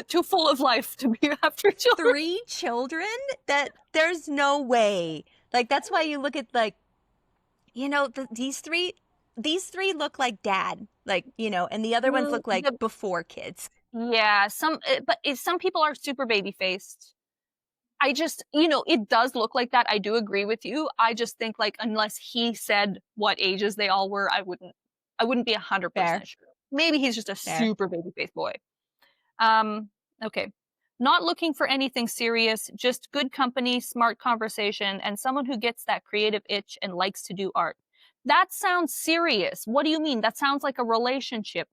too full of life to be after children. 3 children? That there's no way. Like, that's why you look at, like, you know, these three look like dad, like, you know, and the other ones look like before kids. Yeah, some people are super baby faced. I just, you know, it does look like that. I do agree with you. I just think, like, unless he said what ages they all were, I wouldn't be 100% sure. Maybe he's just a super baby faced boy. Okay. Not looking for anything serious, just good company, smart conversation, and someone who gets that creative itch and likes to do art. That sounds serious. What do you mean? That sounds like a relationship.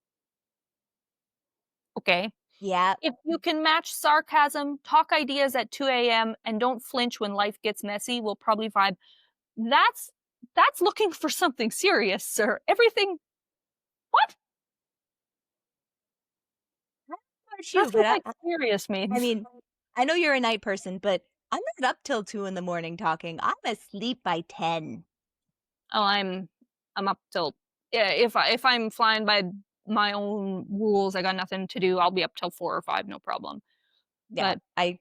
Okay. Yeah. If you can match sarcasm, talk ideas at 2 a.m., and don't flinch when life gets messy, we'll probably vibe. That's looking for something serious, sir. Everything. What? That's what serious means. I mean, I know you're a night person, but I'm not up till 2 in the morning talking. I'm asleep by 10. Oh, I'm up till, yeah, if I'm flying by my own rules, I got nothing to do, I'll be up till 4 or 5, no problem. Yeah, but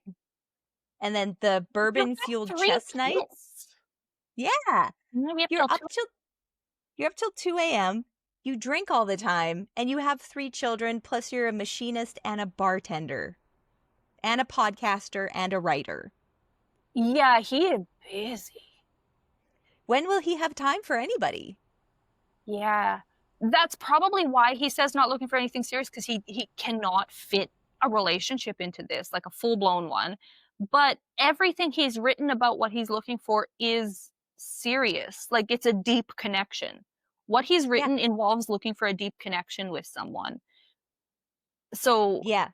and then the bourbon fueled chess nights. Yeah. You're up till 2 a.m. You drink all the time, and you have 3 children, plus you're a machinist and a bartender, and a podcaster and a writer. Yeah, he is busy. When will he have time for anybody? Yeah, that's probably why he says not looking for anything serious, because he cannot fit a relationship into this, like a full-blown one. But everything he's written about what he's looking for is serious. Like, it's a deep connection. What he's written involves looking for a deep connection with someone. So yeah.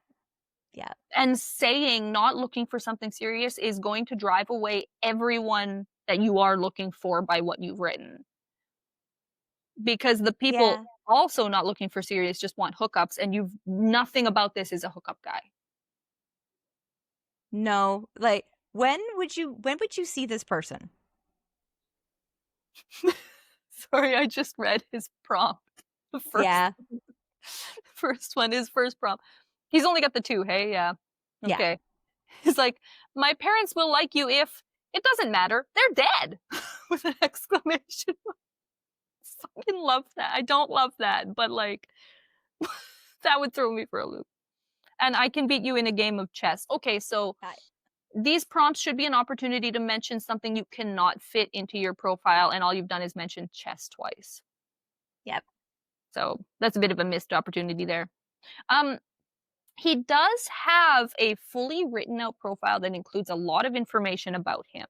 And saying not looking for something serious is going to drive away everyone that you are looking for by what you've written. Because the people also not looking for serious just want hookups, and nothing about this is a hookup guy. No, like, when would you see this person? Sorry, I just read his prompt. The first one, his first prompt. He's only got the 2, hey? Yeah. Okay. Yeah. He's like, my parents will like you if it doesn't matter. They're dead. With an exclamation. I fucking love that. I don't love that, but, like, that would throw me for a loop. And I can beat you in a game of chess. Okay, so these prompts should be an opportunity to mention something you cannot fit into your profile, and all you've done is mention chess twice. Yep. So that's a bit of a missed opportunity there. He does have a fully written out profile that includes a lot of information about him.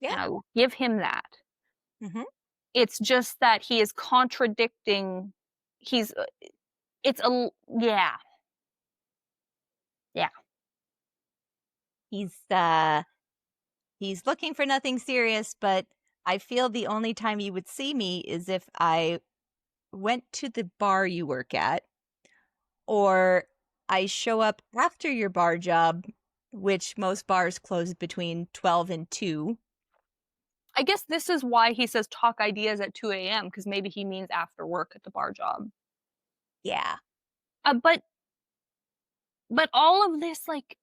Yeah. And I will give him that. Mm-hmm. It's just that he is contradicting. Yeah. He's looking for nothing serious, but I feel the only time you would see me is if I went to the bar you work at, or I show up after your bar job, which most bars close between 12 and 2. I guess this is why he says talk ideas at 2 a.m., because maybe he means after work at the bar job. Yeah. But all of this, like,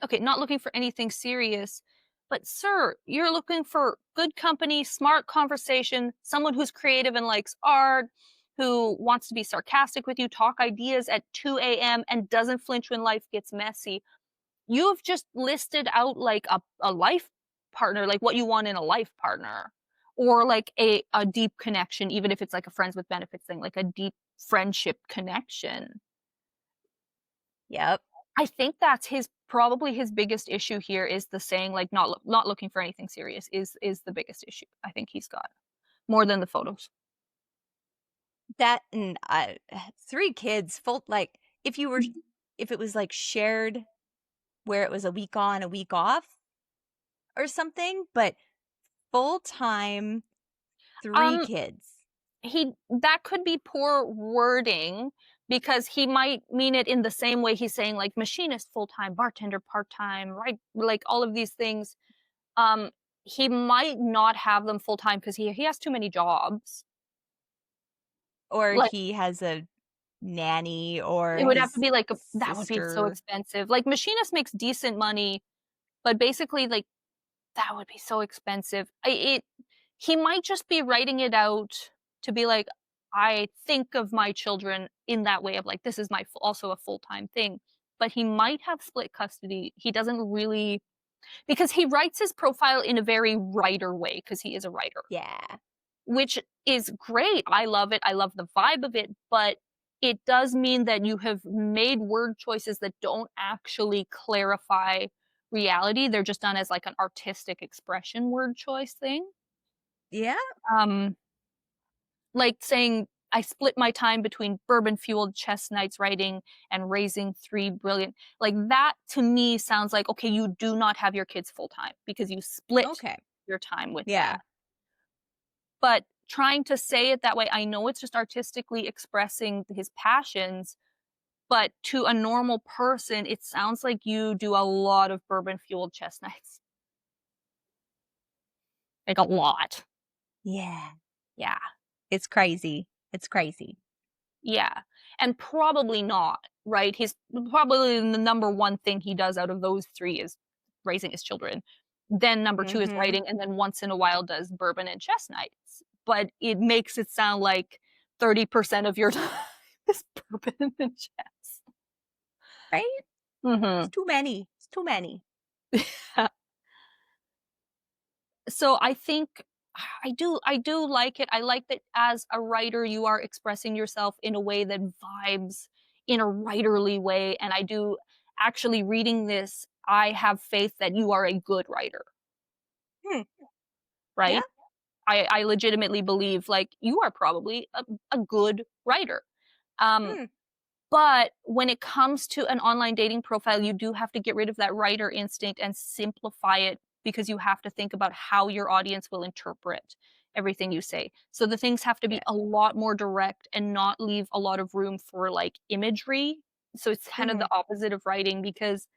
okay, not looking for anything serious, but sir, you're looking for good company, smart conversation, someone who's creative and likes art, who wants to be sarcastic with you, talk ideas at 2 a.m., and doesn't flinch when life gets messy. You've just listed out, like, a life partner, like what you want in a life partner, or like a deep connection, even if it's like a friends with benefits thing, like a deep friendship connection. Yep. I think that's his probably his biggest issue here is the saying, like, not looking for anything serious is the biggest issue I think he's got, more than the photos. That and, 3 kids full like, if you were Mhm. if it was, like, shared where it was a week on, a week off or something, but full-time, 3 Um, kids. he that could be poor wording because he might mean it in the same way he's saying, like, machinist full-time, bartender part-time, right? Like, all of these things. Um, he might not have them full-time 'cause he has too many jobs. Or Like, he has a nanny or it would have to his be like a that would be so sister. expensive. Like, machinist makes decent money, but basically, like, that would be so expensive. I it He might just be writing it out to be like, "I think of my children in that way of, like, this is my f also a full-time thing." But he might have split custody. He doesn't really because he writes his profile in a very writer way because he is a writer. Yeah. Which is great. I love it. I love the vibe of it, but it does mean that you have made word choices that don't actually clarify reality. They're just done as like an artistic expression word choice thing. Yeah. Um, like saying, I split my time between bourbon fueled chestnuts writing and raising three brilliant. Like that to me sounds like, okay, you do not have your kids full time because you split Okay. your time with that. Yeah. But trying to say it that way, I know it's just artistically expressing his passions, but to a normal person, it sounds like you do a lot of bourbon-fueled chestnuts. Like, a lot. Yeah. Yeah. It's crazy. It's crazy. Yeah. And probably not, right? He's probably the number one thing he does out of those 3 is raising his children. Then number 2 is Mhm. writing, and then once in a while does bourbon and chestnuts. But it makes it sound like 30% of your time is bourbon and chest. Right? It's Mhm. too many. It's too many. So I think I do like it. I like that as a writer, you are expressing yourself in a way that vibes in a writerly way, and I do actually reading this, I have faith that you are a good writer, Hmm. Yeah. right? I legitimately believe, like, you are probably a good writer. Um, Hmm. But when it comes to an online dating profile, you do have to get rid of that writer instinct and simplify it because you have to think about how your audience will interpret everything you say. So the things have to Yeah. be a lot more direct and not leave a lot of room for like imagery. So it's kind of Mhm. the opposite of writing because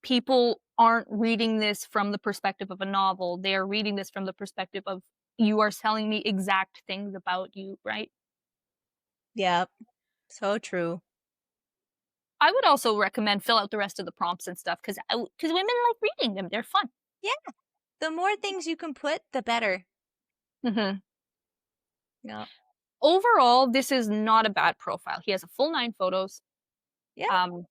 people aren't reading this from the perspective of a novel. They are reading this from the perspective of you are telling me exact things about you, right? Yep. So true. I would also recommend fill out the rest of the prompts and stuff because women like reading them, they're fun. Yeah. The more things you can put, the better. Mhm. Yep. Overall, this is not a bad profile. He has a full 9 photos, Yeah. um,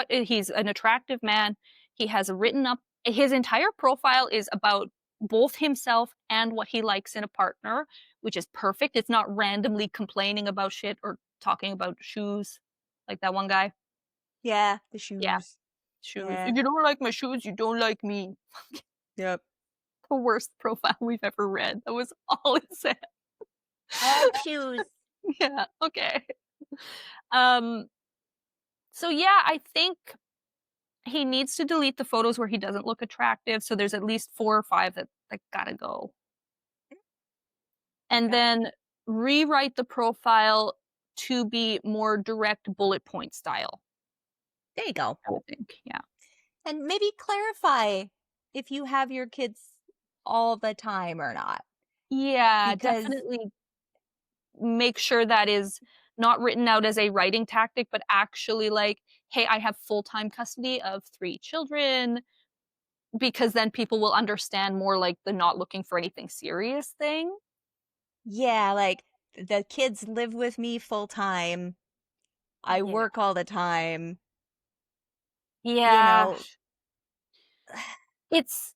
he's an attractive man. He has written up his entire profile is about both himself and what he likes in a partner, which is perfect. It's not randomly complaining about shit or talking about shoes like that one guy. Yeah. The Yeah, shoes. shoes. Yeah. "If you don't like my shoes, you don't like me." Yep. The worst profile we've ever read. That was all it said. I like shoes. Yeah, okay. Um, so yeah, I think he needs to delete the photos where he doesn't look attractive, so there's at least 4 or 5 that gotta go. And Yep. then rewrite the profile to be more direct bullet point style, There you go. I would think, yeah. And maybe clarify if you have your kids all the time or not. Yeah, Because definitely make sure that is not written out as a writing tactic, but actually like, "Hey, I have full-time custody of 3 children." Because then people will understand more like the not looking for anything serious thing. yeah, like the kids live with me full time. I Yeah. work all the time, you Yeah. know. It's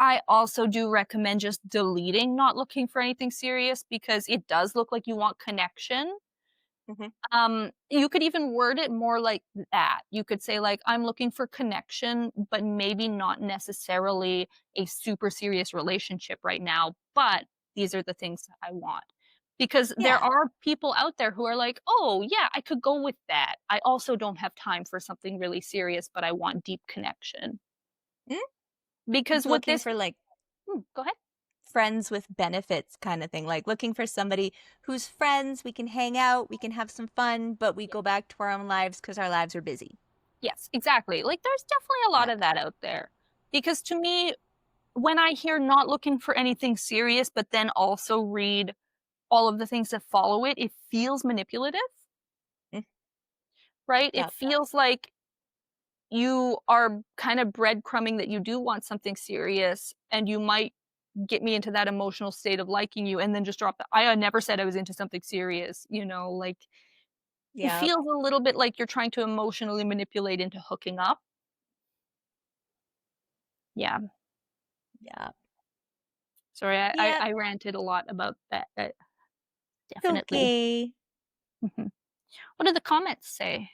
I also do recommend just deleting not looking for anything serious because it does look like you want connection, Mhm. You could even word it more like that. You could say like, "I'm looking for connection, but maybe not necessarily a super serious relationship right now, but these are the things that I want." Because there Yeah. are people out there who are like, "Oh, yeah, I could go with that. I also don't have time for something really serious, but I want deep connection." Mm? Because with Looking this for like go ahead. friends with benefits kind of thing, like looking for somebody who's friends, we can hang out, we can have some fun, but we go back to our own lives because our lives are busy. Yes, exactly. Like, there's definitely a lot Yeah. of that out there. Because to me, when I hear not looking for anything serious, but then also read all of the things that follow it, it feels manipulative, Mm, right? It yeah. feels like you are kind of breadcrumbing that you do want something serious and you might get me into that emotional state of liking you and then just drop the I never said I was into something serious, like it Yeah. feels a little bit like you're trying to emotionally manipulate into hooking up. Yeah. Yeah. Sorry, Yep. I ranted a lot about that. It's Definitely. okay. Mhm. What did the comments say?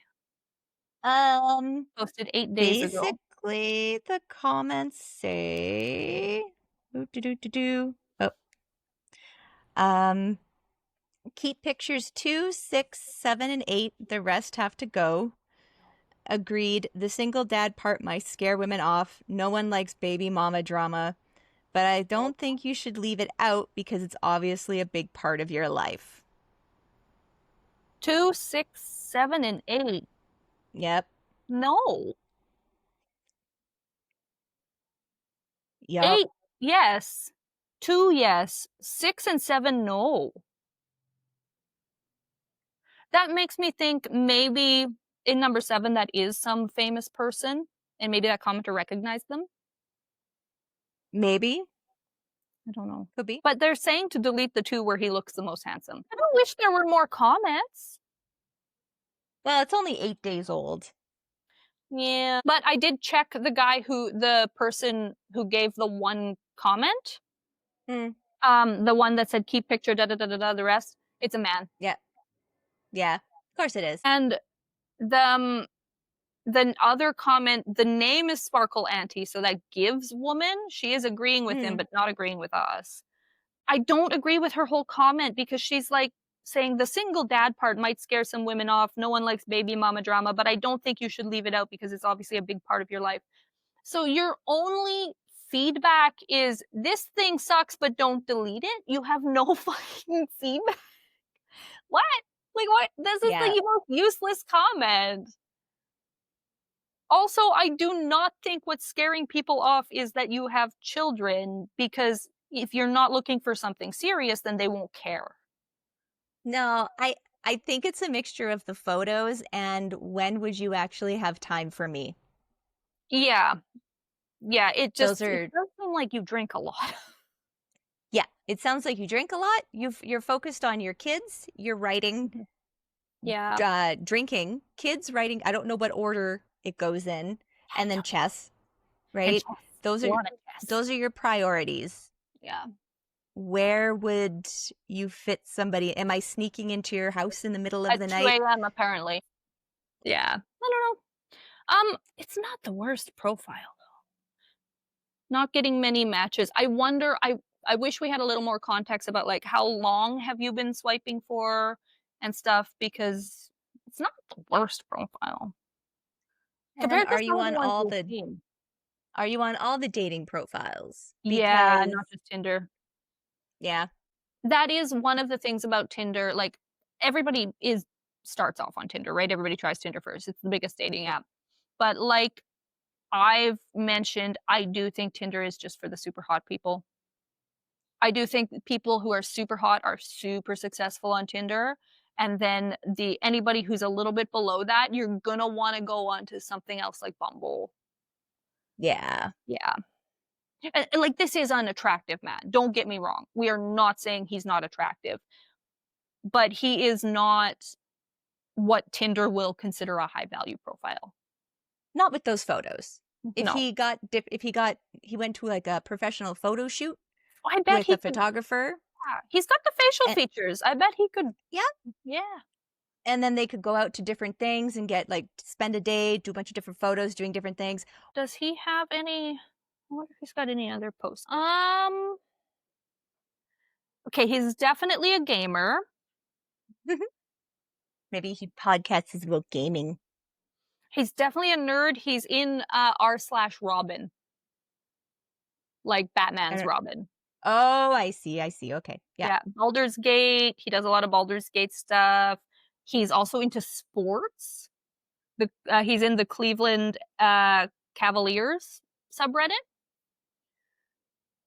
Um, Posted 8 days ago. basically, the comments say, do. Oh, um, keep pictures 2, 6, 7, and 8. The rest have to go. Agreed. The single dad part might scare women off. No one likes baby mama drama, but I don't think you should leave it out because it's obviously a big part of your life. 2, 6, 7, and 8. Yep. No. Yup. 8, yes. 2, yes. 6 and 7, no. That makes me think maybe in number 7 that is some famous person, and maybe that commenter recognized them. Maybe. I don't know. Could be. But they're saying to delete the 2 where he looks the most handsome. I don't wish there were more comments. Well, it's only 8 days old. Yeah, but I did check the person who gave the one comment, Hmm. the one that said keep picture da da da da da the rest. It's a man. Yeah. Yeah. Of course it is. And the the other comment, the name is Sparkle Auntie, so that gives woman. She is agreeing with him, Hmm. but not agreeing with us. I don't agree with her whole comment because she's like saying the single dad part might scare some women off. No one likes baby mama drama, but I don't think you should leave it out because it's obviously a big part of your life. So your only feedback is this thing sucks, but don't delete it. You have no fucking feedback. What? Like what? This is Yeah. the most useless comment. Also, I do not think what's scaring people off is that you have children because if you're not looking for something serious, then they won't care. No, I think it's a mixture of the photos and when would you actually have time for me? Yeah. Yeah, Those it are does seem like you drink a lot. yeah, it sounds like you drink a lot. You're focused on your kids, you're writing, Mhm. Yeah. drinking, kids writing, I don't know what order it goes in, I and then don't know. chess, And right? chess. Those A are lot of chess. those are your priorities. Yeah. Where would you fit somebody? Am I sneaking into your house in the middle of At the 2 night? AM apparently. Yeah. I don't know. It's not the worst profile. Not getting many matches. I wonder I wish we had a little more context about, like, how long have you been swiping for and stuff because it's not the worst profile And compared to some of the ones we've the seen. are you on all the dating profiles? Yeah, Because not just Tinder. yeah. That is one of the things about Tinder, like, everybody is starts off on Tinder, right? Everybody tries Tinder first. It's the biggest dating app. But, like I've mentioned, I do think Tinder is just for the super hot people. I do think that people who are super hot are super successful on Tinder, and then the anybody who's a little bit below that, you're gonna wanna go on to something else like Bumble. Yeah. Yeah. And, like, this is an attractive man, don't get me wrong. We are not saying he's not attractive, but he is not what Tinder will consider a high value profile. Not with those photos. No. If he went to like a professional photo shoot I bet with he a could photographer yeah, he's got the facial and features. I bet he could yeah, yeah. And then they could go out to different things and get like spend a day, do a bunch of different photos, doing different things. Does he have any? I wonder if he's got any other posts. Okay, he's definitely a gamer. Maybe he podcasts about gaming. He's definitely a nerd. He's in r/Robin, like Batman's Robin. Oh, I see. Okay. Yeah. Baldur's Gate. He does a lot of Baldur's Gate stuff. He's also into sports. He's in the Cleveland Cavaliers subreddit.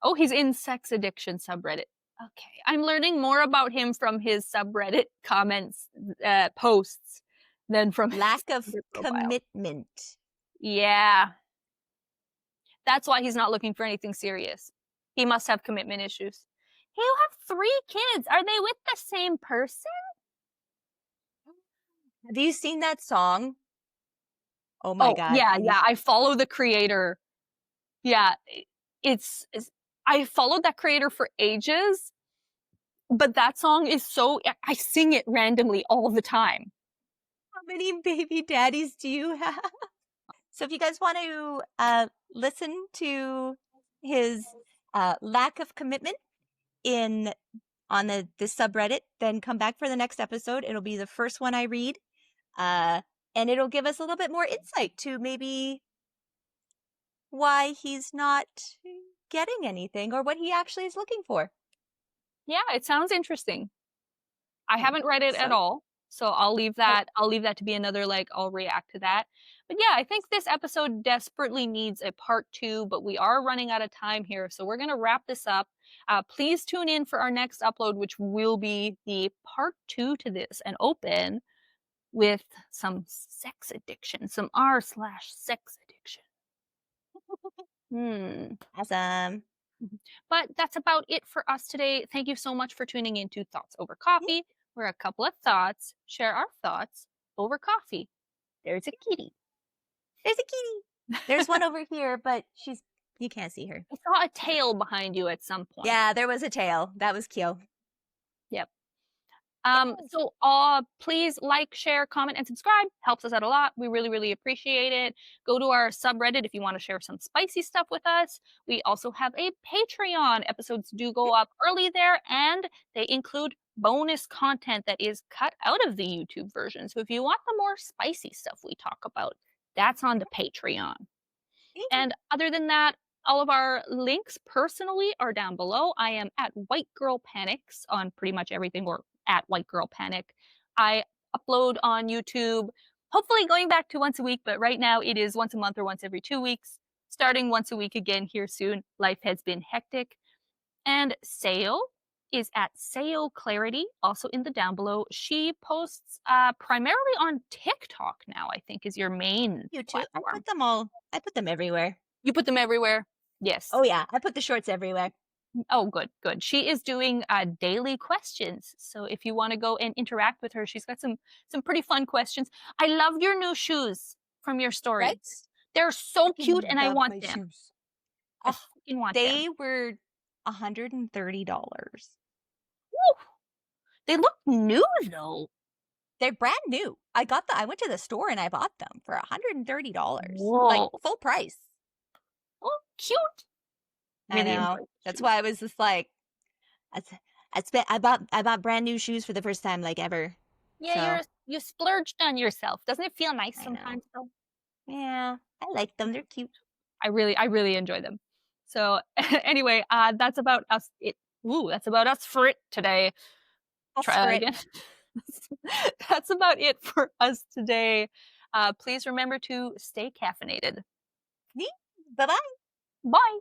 Oh, he's in sex addiction subreddit. Okay, I'm learning more about him from his subreddit comments, posts, than from lack of his commitment. Yeah, that's why he's not looking for anything serious. He must have commitment issues. You have 3 kids. Are they with the same person? Have you seen that song? Oh my God. Yeah. I follow the creator. Yeah, I followed that creator for ages, but that song is I sing it randomly all the time. How many baby daddies do you have? So if you guys want to listen to his lack of commitment on this subreddit, then come back for the next episode. It'll be the first one I read. And it'll give us a little bit more insight to maybe why he's not getting anything or what he actually is looking for. Yeah, it sounds interesting. I haven't read it at all, so I'll leave that to be another, like, I'll react to that. But yeah, I think this episode desperately needs a part 2, but we are running out of time here, so we're gonna wrap this up. Please tune in for our next upload, which will be the part 2 to this, and open with some sex addiction, some r/sex addiction. Awesome. But that's about it for us today. Thank you so much for tuning in to Thoughts Over Coffee, where a couple of thoughts share our thoughts over coffee. There's a kitty. There's a kitty. There's one over here, but you can't see her. I saw a tail behind you at some point. Yeah, there was a tail. That was cute. Yep. So please like, share, comment, and subscribe. Helps us out a lot. We really, really appreciate it. Go to our subreddit if you want to share some spicy stuff with us. We also have a Patreon. Episodes do go up early there, and they include bonus content that is cut out of the YouTube version. So if you want the more spicy stuff we talk about, that's on the Patreon. And other than that, all of our links personally are down below. I am at White Girl Panics on pretty much everything, or at White Girl Panic. I upload on YouTube, hopefully going back to once a week, but right now it is once a month or once every 2 weeks, starting once a week again here soon. Life has been hectic. And Seyo is at Seyo Clarity, also in the down below. She posts primarily on TikTok now, I think, is your main YouTube. platform. I put them everywhere. You put them everywhere? Yes. Oh yeah, I put the shorts everywhere. Oh, good. She is doing daily questions. So if you want to go and interact with her, she's got some pretty fun questions. I love your new shoes from your story. Right? They're so cute, and I want them. Shoes. I fucking want them. They were $130. Woo! They look new though. They're brand new. I went to the store and I bought them for $130. Whoa. Like full price. Oh, cute. I know. That's why I was just like, I bought brand new shoes for the first time, like, ever. Yeah, so. You splurged on yourself. Doesn't it feel nice sometimes though? Yeah, I like them. They're cute. I really enjoy them. So anyway, that's about us. That's about us for it today. Try that again. That's about it for us today. Please remember to stay caffeinated. Bye-bye. Bye.